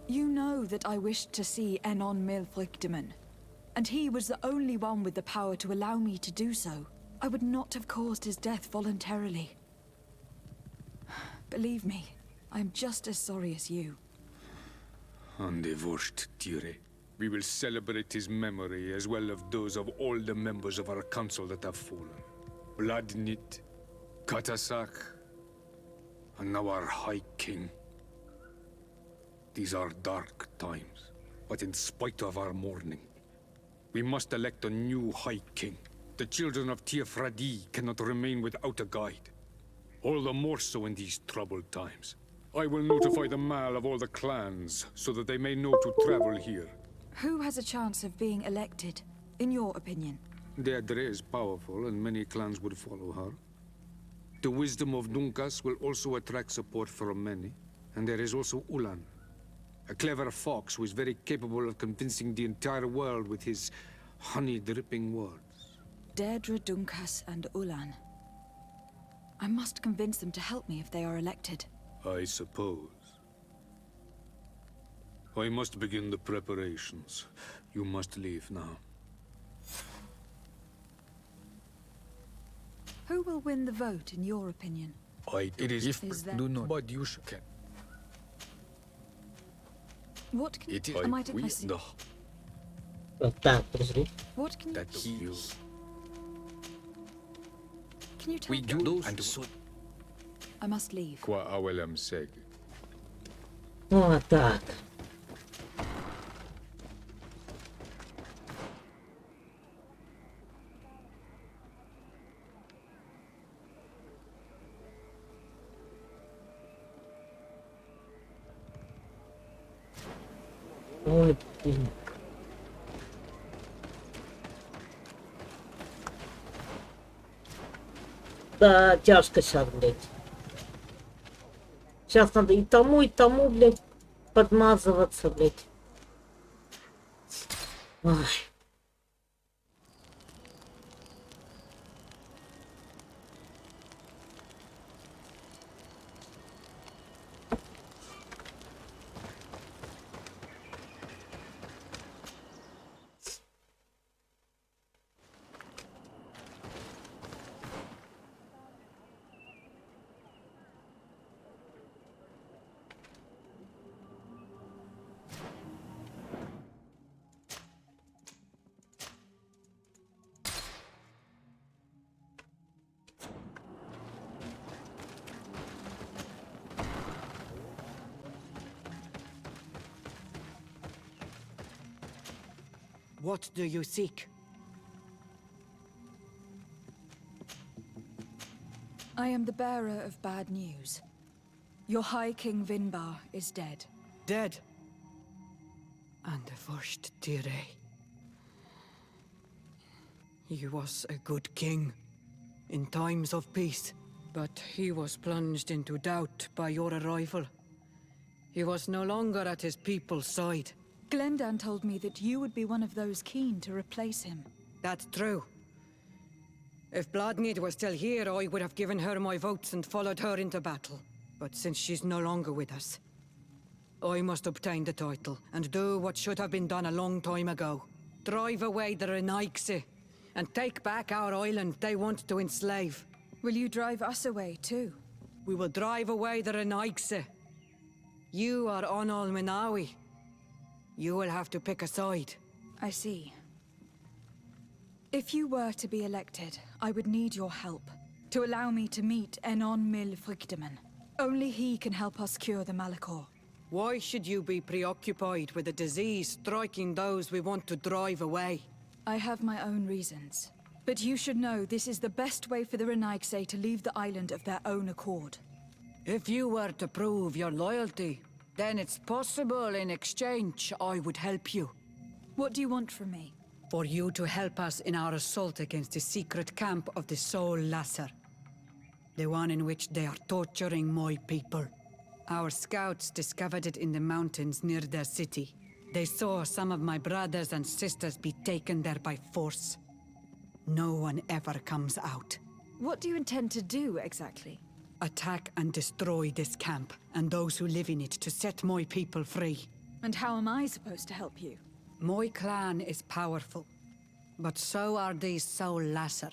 You know that I wished to see Enon Milfrictiman, and he was the only one with the power to allow me to do so. I would not have caused his death voluntarily. Believe me, I am just as sorry as you. Andevosht Tire. We will celebrate his memory as well as those of all the members of our council that have fallen. Vladnit, Katasak, and now our High King. These are dark times, but in spite of our mourning, we must elect a new High King. The children of Tiefradi cannot remain without a guide. All the more so in these troubled times. I will notify the Mal of all the clans, so that they may know to travel here. Who has a chance of being elected, in your opinion? Deirdre is powerful, and many clans would follow her. The wisdom of Dunkas will also attract support from many. And there is also Ulan, a clever fox who is very capable of convincing the entire world with his honey-dripping words. Deirdre, Dunkas, and Ulan. I must convince them to help me if they are elected. I suppose. I must begin the preparations. You must leave now. Who will win the vote, in your opinion? It is if Is that- do not. But you can. What can It is am I to we see? the Вот так, подожди. What can that you. Can you tell We me? do those and so. I must leave. Qua awelem seg. Вот так. Ой, блин. Да, тяжко сейчас, блядь. Сейчас надо и тому, блядь, подмазываться, блядь. Ой. What do you seek? I am the bearer of bad news. Your High King Vinbar is dead. Dead. And the first Tire. He was a good king in times of peace, but he was plunged into doubt by your arrival. He was no longer at his people's side. Glendan told me that you would be one of those keen to replace him. That's true. If Bloodmead was still here, I would have given her my votes and followed her into battle. But since she's no longer with us, I must obtain the title and do what should have been done a long time ago. Drive away the Renaigse and take back our island they want to enslave. Will you drive us away too? We will drive away the Renaigse. You are Onal Minawi. You will have to pick a side. I see. If you were to be elected, I would need your help to allow me to meet Enon Mil Frichtemann. Only he can help us cure the Malachor. Why should you be preoccupied with a disease striking those we want to drive away? I have my own reasons. But you should know this is the best way for the Renaigse to leave the island of their own accord. If you were to prove your loyalty, then it's possible in exchange I would help you. What do you want from me? For you to help us in our assault against the secret camp of the Soul Lasser. The one in which they are torturing my people. Our scouts discovered it in the mountains near their city. They saw some of my brothers and sisters be taken there by force. No one ever comes out. What do you intend to do, exactly? Attack and destroy this camp, and those who live in it to set my people free. And how am I supposed to help you? My clan is powerful, but so are these Soul Lasser.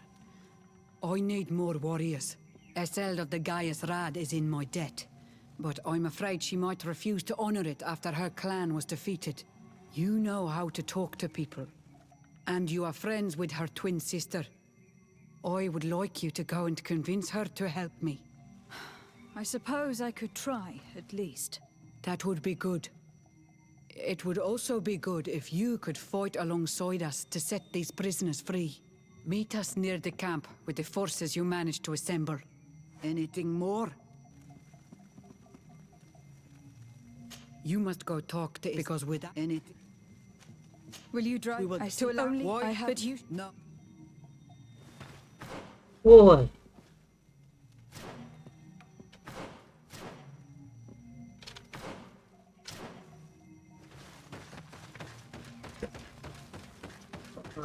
I need more warriors. Eseld of the Gaius Rad is in my debt, but I'm afraid she might refuse to honor it after her clan was defeated. You know how to talk to people, and you are friends with her twin sister. I would like you to go and convince her to help me. I suppose I could try, at least. That would be good. It would also be good if you could fight alongside us to set these prisoners free. Meet us near the camp with the forces you managed to assemble. Anything more? You must go talk to because without anything... Will you drive? will I still only... Why? I have... But you... No. Ой.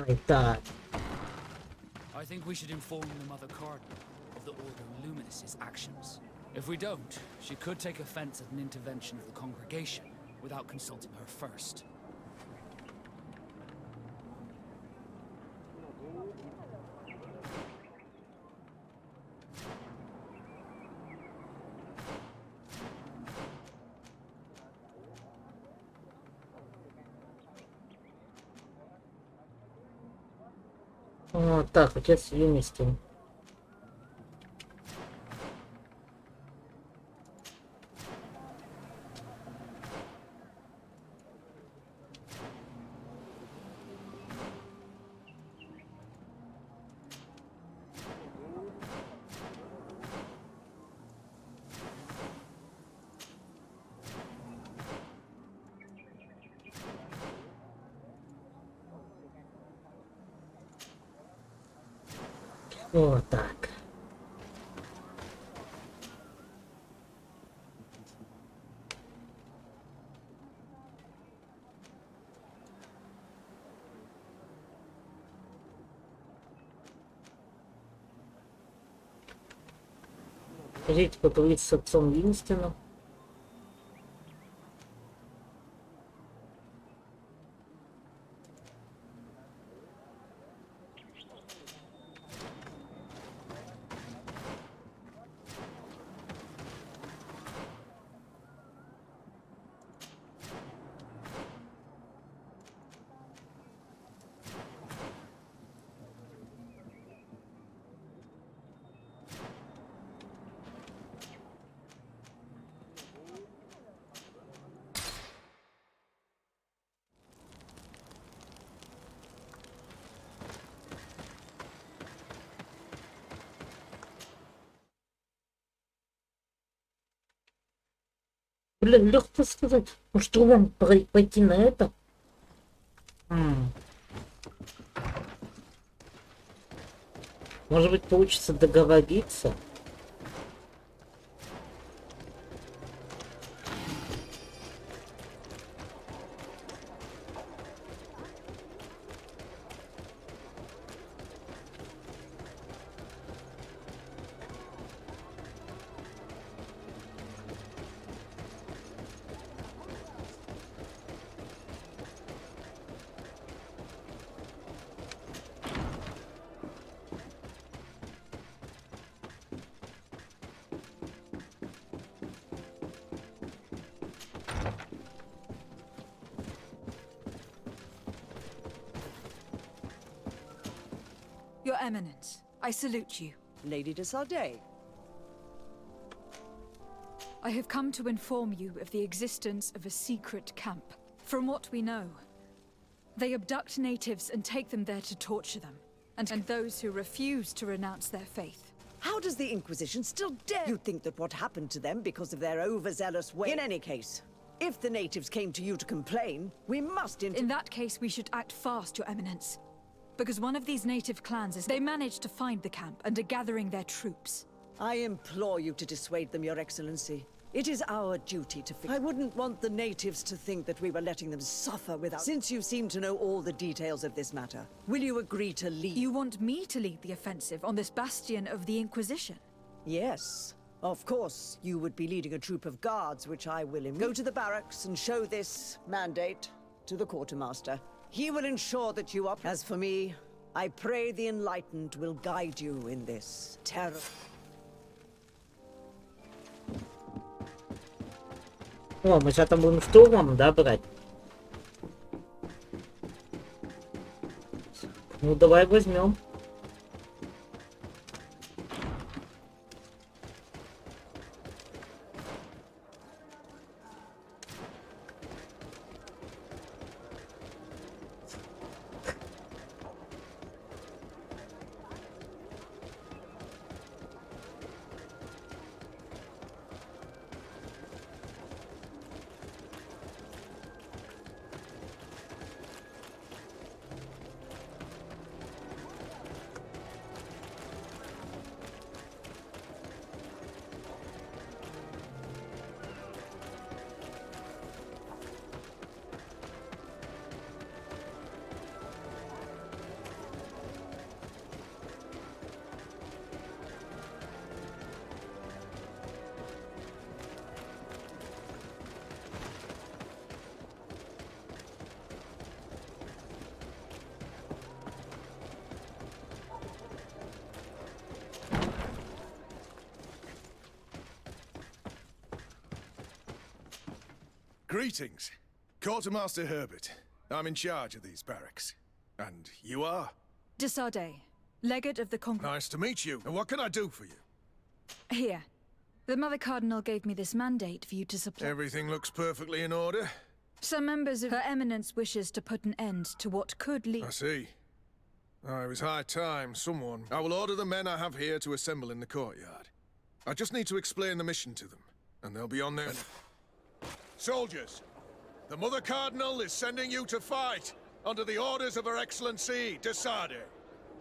Ай, так. I think we should inform the Mother Cardinal of the Order Luminous' actions. If we don't, she could take offense at an intervention of the congregation without consulting her first. О, так, отец юности. Вот так. Хотите поговорить с отцом Винстином? Блин, легко сказать. Может, вам пойти на это? Может быть, получится договориться? Your Eminence, I salute you. Lady de Sardet. I have come to inform you of the existence of a secret camp. From what we know, they abduct natives and take them there to torture them, and those who refuse to renounce their faith. How does the Inquisition still dare? You'd think that what happened to them because of their overzealous way. In any case, if the natives came to you to complain, we must In that case, we should act fast, Your Eminence. Because one of these native clans they managed to find the camp and are gathering their troops. I implore you to dissuade them, Your Excellency. It is our duty to I wouldn't want the natives to think that we were letting them suffer without... Since you seem to know all the details of this matter, will you agree to lead? You want me to lead the offensive on this bastion of the Inquisition? Yes. Of course, you would be leading a troop of guards, which I will go to the barracks and show this mandate to the quartermaster. He will ensure that you are... As for me, I pray the Enlightened will guide you in this terror. О, мы сейчас там будем штурмом, да, брать? Ну, давай возьмем. Greetings. Quartermaster Herbert. I'm in charge of these barracks. And you are? De Sardet, legate of the Nice to meet you. And what can I do for you? Here. The Mother Cardinal gave me this mandate for you to supply. Everything looks perfectly in order. Some members of Her Eminence wishes to put an end to what could lead... I see. Oh, it was high time someone... I will order the men I have here to assemble in the courtyard. I just need to explain the mission to them, and they'll be on their... Soldiers, the Mother Cardinal is sending you to fight under the orders of Her Excellency de Sardet.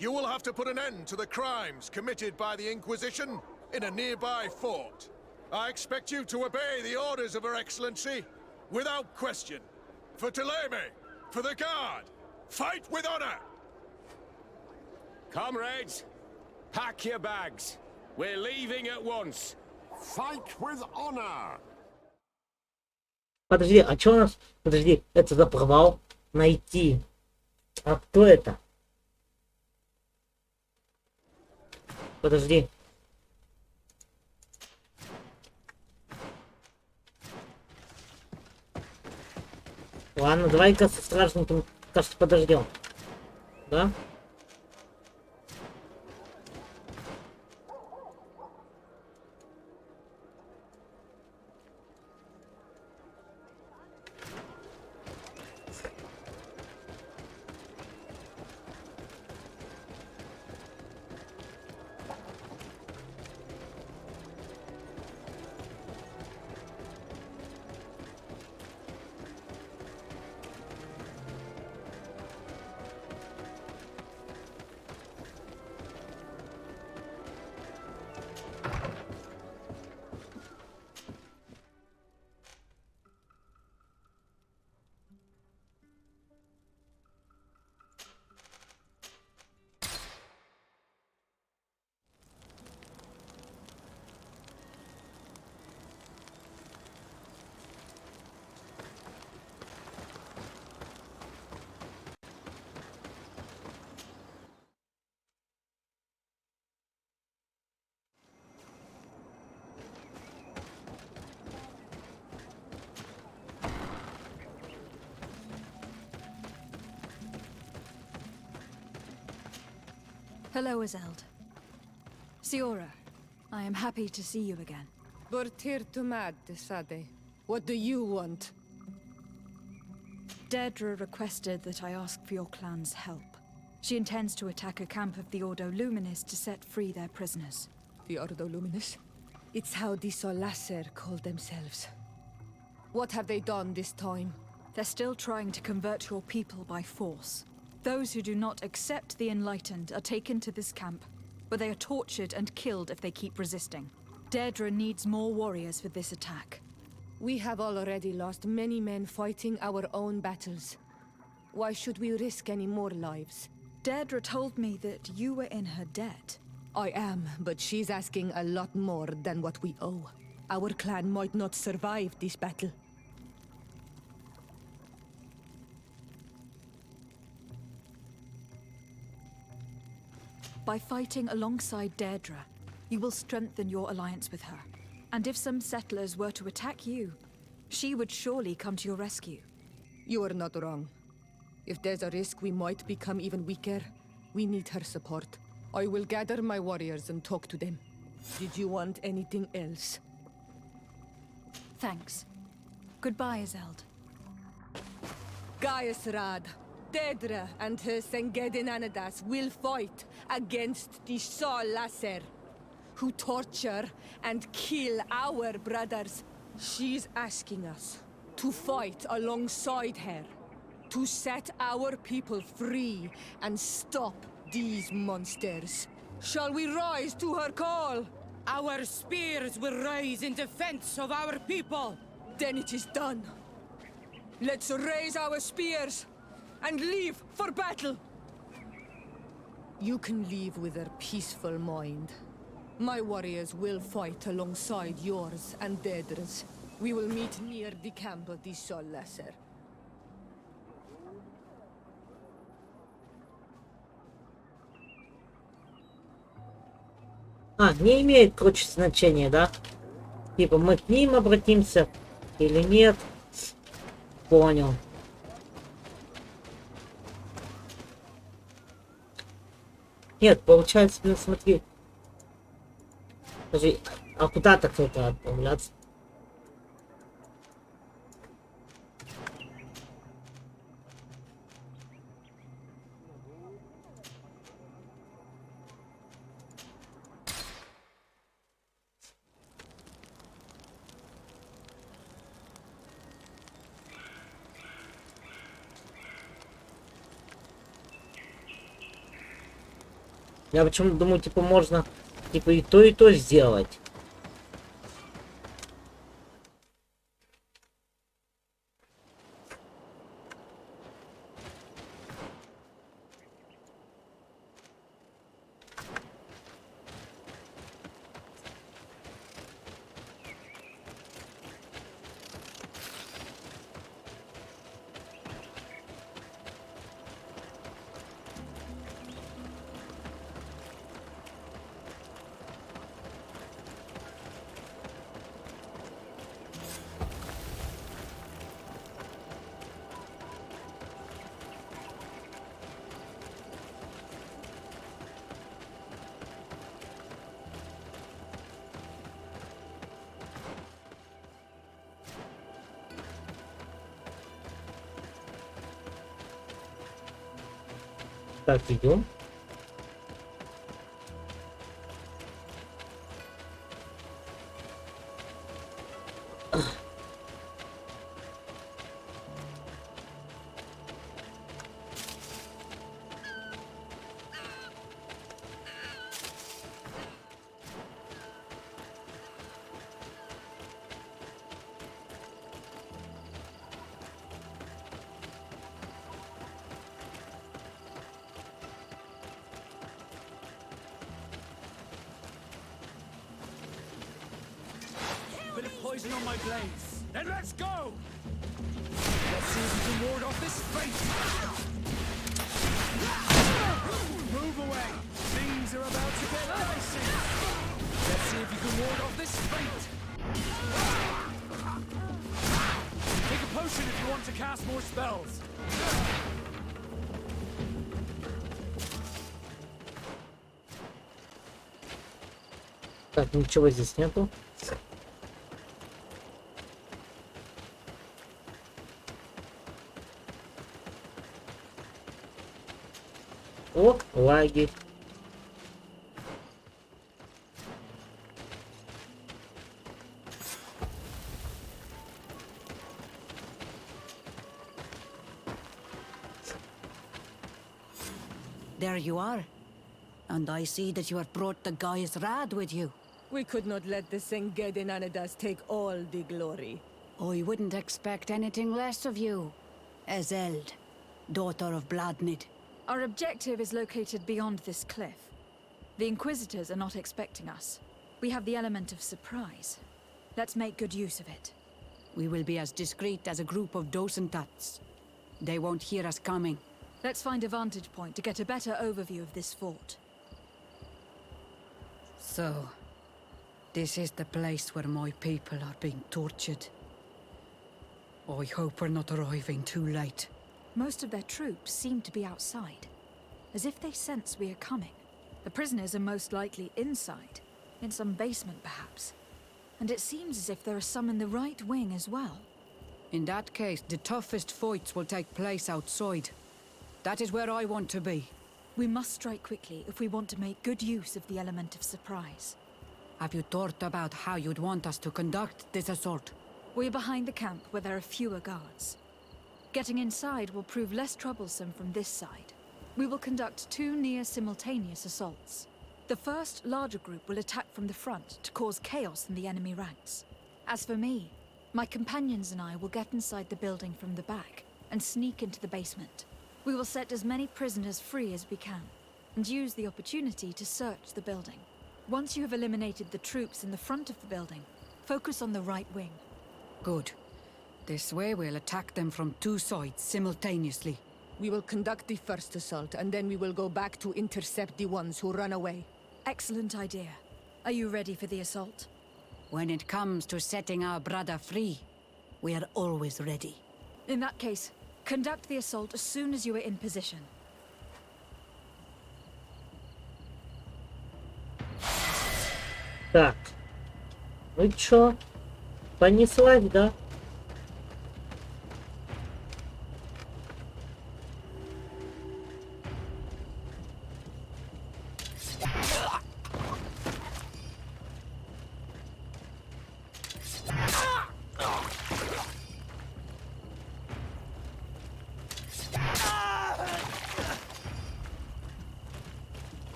You will have to put an end to the crimes committed by the Inquisition in a nearby fort. I expect you to obey the orders of Her Excellency without question. For Teleme, for the Guard, fight with honor! Comrades, pack your bags. We're leaving at once. Fight with honor! Подожди, а чё у нас... Подожди, это за провал? Найти. А кто это? Подожди. Ладно, давай-ка со стражником, кажется, подождем. Да? Hello, Azeld. Siora, I am happy to see you again. Bortirtumad, Sade. What do you want? Deirdre requested that I ask for your clan's help. She intends to attack a camp of the Ordo Luminis to set free their prisoners. The Ordo Luminis? It's how the Solasser call themselves. What have they done this time? They're still trying to convert your people by force. Those who do not accept the Enlightened are taken to this camp, where they are tortured and killed if they keep resisting. Deirdre needs more warriors for this attack. We have already lost many men fighting our own battles. Why should we risk any more lives? Deirdre told me that you were in her debt. I am, but she's asking a lot more than what we owe. Our clan might not survive this battle. By fighting alongside Deirdre, you will strengthen your alliance with her. And if some settlers were to attack you, she would surely come to your rescue. You are not wrong. If there's a risk we might become even weaker, we need her support. I will gather my warriors and talk to them. Did you want anything else? Thanks. Goodbye, Azeld. Gaius Rad, Deirdre and her Sengedin Anadas will fight against the Solasser, who torture and kill our brothers. She's asking us to fight alongside her, to set our people free and stop these monsters. Shall we rise to her call? Our spears will rise in defense of our people. Then it is done. Let's raise our spears and leave for battle. You can leave with a peaceful mind. My warriors will fight alongside yours and Deirdre's. We will meet near the camp of the Solasser. Не имеет, короче, значения, да? Типа мы к ним обратимся или нет. Понял. Нет, получается, ну смотри. Подожди, а куда так это отправляться? Я почему-то думаю, типа, можно, типа, и то сделать. Так, идем. Bit of poison on my blades. Then let's go! Let's see if we can ward off this fate! Move away! Things are about to get dicey! Let's see if you can ward off this fate! Take a potion if you want to cast more spells! Так, ничего здесь нету. О, лагерь. There you are. And I see that you have brought the guy's rad with you. We could not let the Senged Anadas take all the glory. I wouldn't expect anything less of you, Ezeld, daughter of Bladnid. Our objective is located beyond this cliff. The Inquisitors are not expecting us. We have the element of surprise. Let's make good use of it. We will be as discreet as a group of Dosentats. They won't hear us coming. Let's find a vantage point to get a better overview of this fort. So, this is the place where my people are being tortured. I hope we're not arriving too late. Most of their troops seem to be outside, as if they sense we are coming. The prisoners are most likely inside, in some basement perhaps. And it seems as if there are some in the right wing as well. In that case, the toughest fights will take place outside. That is where I want to be. We must strike quickly if we want to make good use of the element of surprise. Have you thought about how you'd want us to conduct this assault? We're behind the camp where there are fewer guards. Getting inside will prove less troublesome from this side. We will conduct 2 near-simultaneous assaults. The first, larger group will attack from the front to cause chaos in the enemy ranks. As for me, my companions and I will get inside the building from the back and sneak into the basement. We will set as many prisoners free as we can, and use the opportunity to search the building. Once you have eliminated the troops in the front of the building, focus on the right wing. Good. This way we'll attack them from 2 sides simultaneously. We will conduct the first assault, and then we will go back to intercept the ones who run away. Excellent idea. Are you ready for the assault? When it comes to setting our brother free, we are always ready. In that case, conduct the assault as soon as you are in position. Так. Ну чё? Понеслась, да?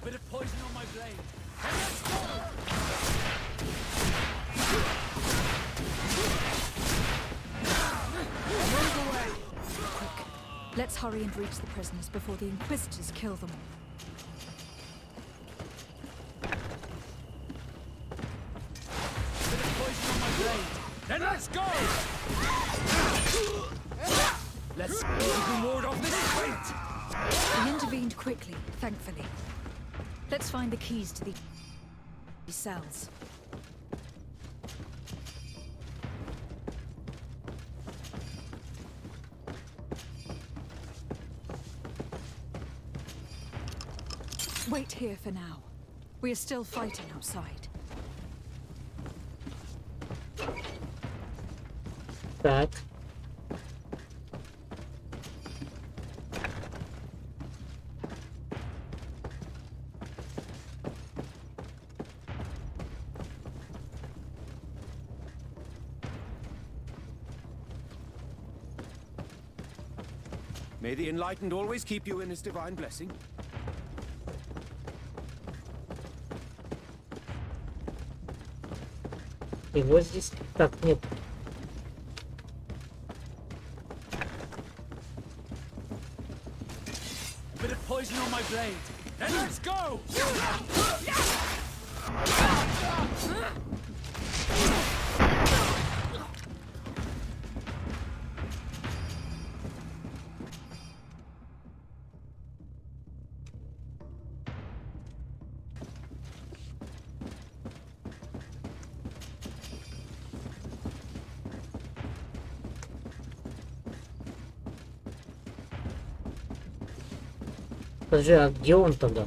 Bit of poison on my blade. And let's go! Move away! Quick. Let's hurry and reach the prisoners before the Inquisitors kill them all. Bit of poison on my blade. Then let's go! Let's even ward off this fight! We intervened quickly, thankfully. Let's find the keys to the cells. Wait here for now. We are still fighting outside. Так. May the Enlightened always keep you in his divine blessing. Его здесь... Так, нет. Bit of poison on my blade. Then Then let's go! Подожди, а где он тогда?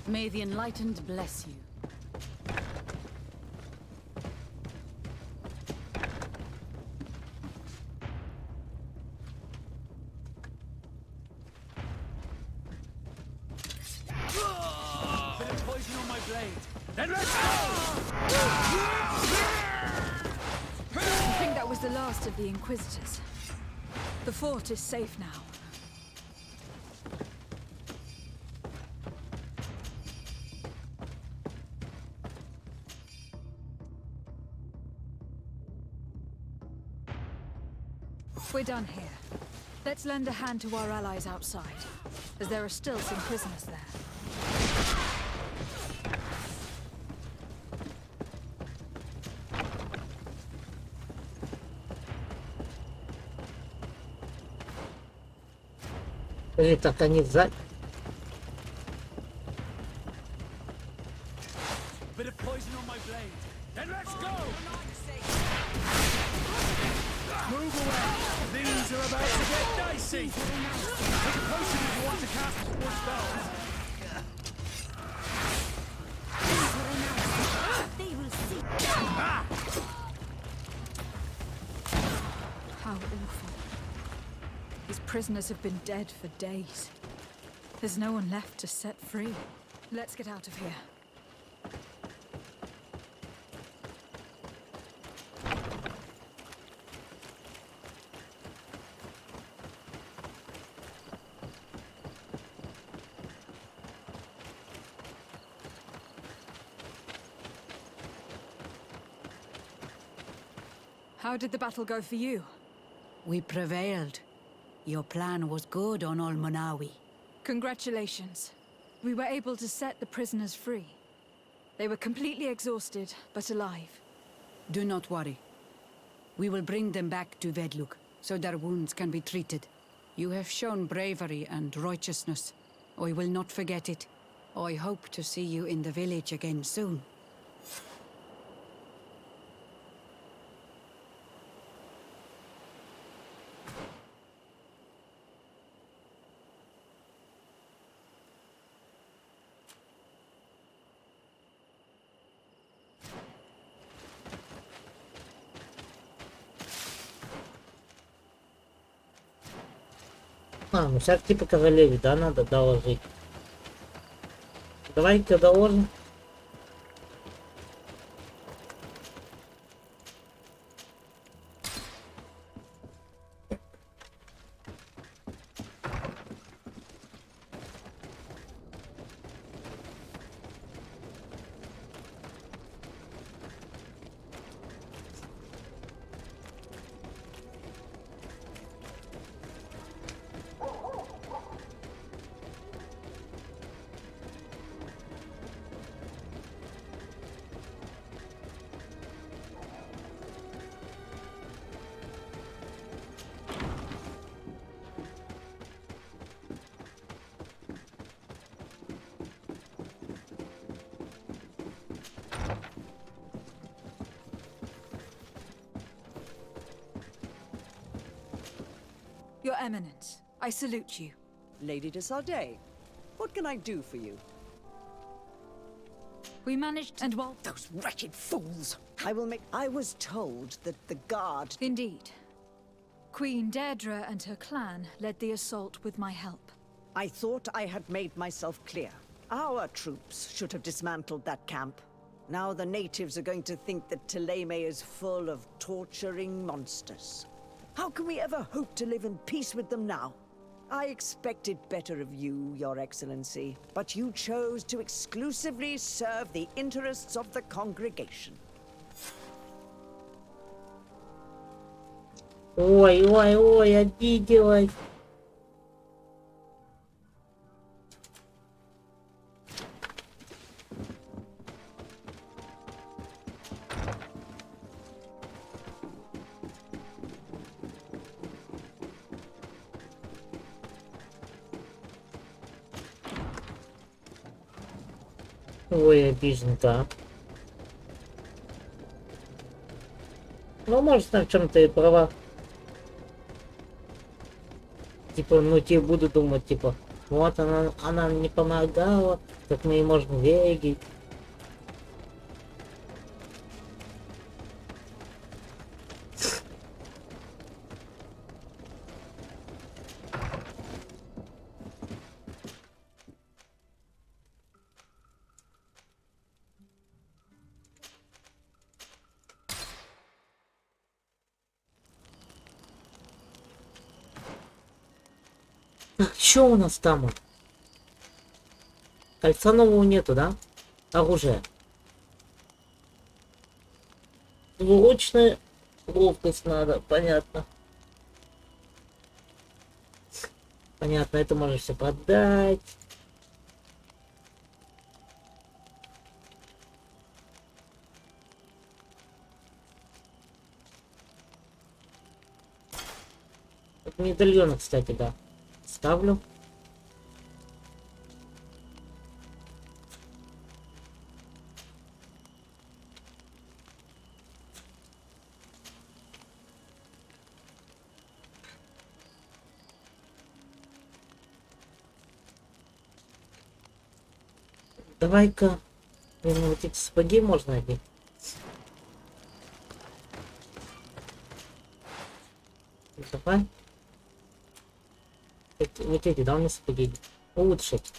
May the Enlightened bless you. Bit of poison on my blade. Then let's go! I think that was the last of the Inquisitors. The fort is safe now. We're done here. Let's lend a hand to our allies outside, as there are still some prisoners there. Или так они за... Bit of poison on my blade. Then let's go! Move away! Things are about to get dicey! Take a potion if you want to cast more spells. They will see. How awful. These prisoners have been dead for days. There's no one left to set free. Let's get out of here. How did the battle go for you? We prevailed. Your plan was good on Olmonawi. Congratulations. We were able to set the prisoners free. They were completely exhausted, but alive. Do not worry. We will bring them back to Vedluk, so their wounds can be treated. You have shown bravery and righteousness. I will not forget it. I hope to see you in the village again soon. А, ну всяк типа королеве, да, надо доложить. Давайте доложим. Your Eminence, I salute you. Lady de Sardet, what can I do for you? We managed, and while those wretched fools! I was told that the guard... Indeed. Queen Deirdre and her clan led the assault with my help. I thought I had made myself clear. Our troops should have dismantled that camp. Now the natives are going to think that Thélème is full of torturing monsters. How can we ever hope to live in peace with them now? I expected better of you, Your Excellency, but you chose to exclusively serve the interests of the congregation. Ой, ой, ой, обиделась. Ой, обиженка. Ну, может, на чем-то и права. Типа, ну, тебе буду думать, типа, вот она не помогала, как мы ей можем верить. Так, что у нас там? Кольца нового нету, да? Оружие. Двуручная ловкость надо, понятно. Понятно, это можно все продать. Вот медальоны, кстати, да. Ставлю. Давай-ка, вот эти сапоги можно одеть. Давай. Вот эти, да, у нас сапоги. Улучшить.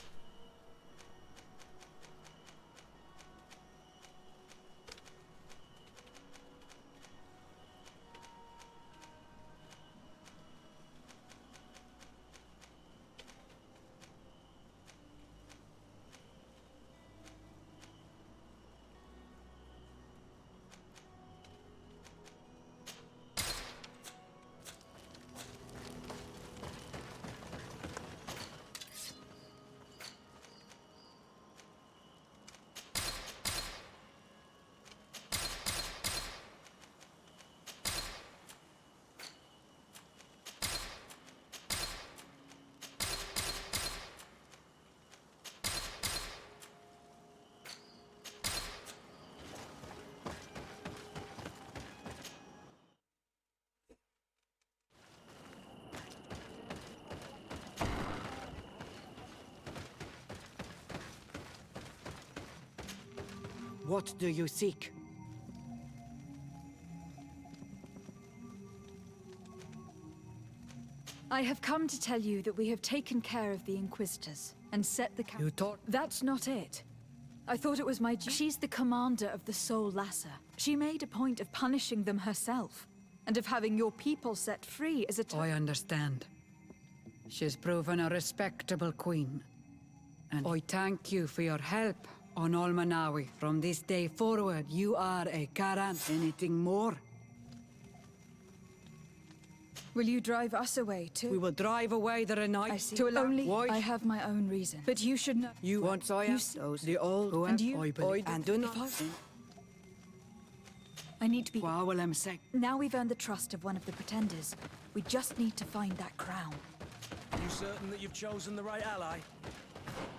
What do you seek? I have come to tell you that we have taken care of the Inquisitors and set the You thought... That's not it. I thought it was my She's the commander of the Soul Lasser. She made a point of punishing them herself, and of having your people set free as a I understand. She's proven a respectable queen. And I thank you for your help on Olmanawi. From this day forward, you are a Karan. Anything more? Will you drive us away too? We will drive away the Renai. I see. To allow... Only Why? I have my own reason. But you should know. You want those, the old, who and you, I believe, and do not... I need to be... Wow, well, I'm sick. Now we've earned the trust of one of the pretenders. We just need to find that crown. Are you certain that you've chosen the right ally?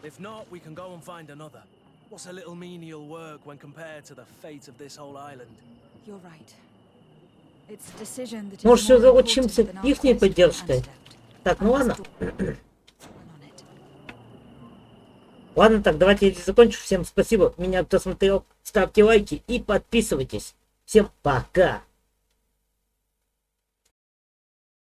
If not, we can go and find another. What's a little menial work when compared to the fate of this whole island? You're right. It's a decision that Может, is все more заручимся important than our ихней quest for поддержкой. antidote. Так, ну ладно. Ладно, так, давайте я здесь закончу. Всем спасибо. Меня кто смотрел. Ставьте лайки и подписывайтесь. Всем пока.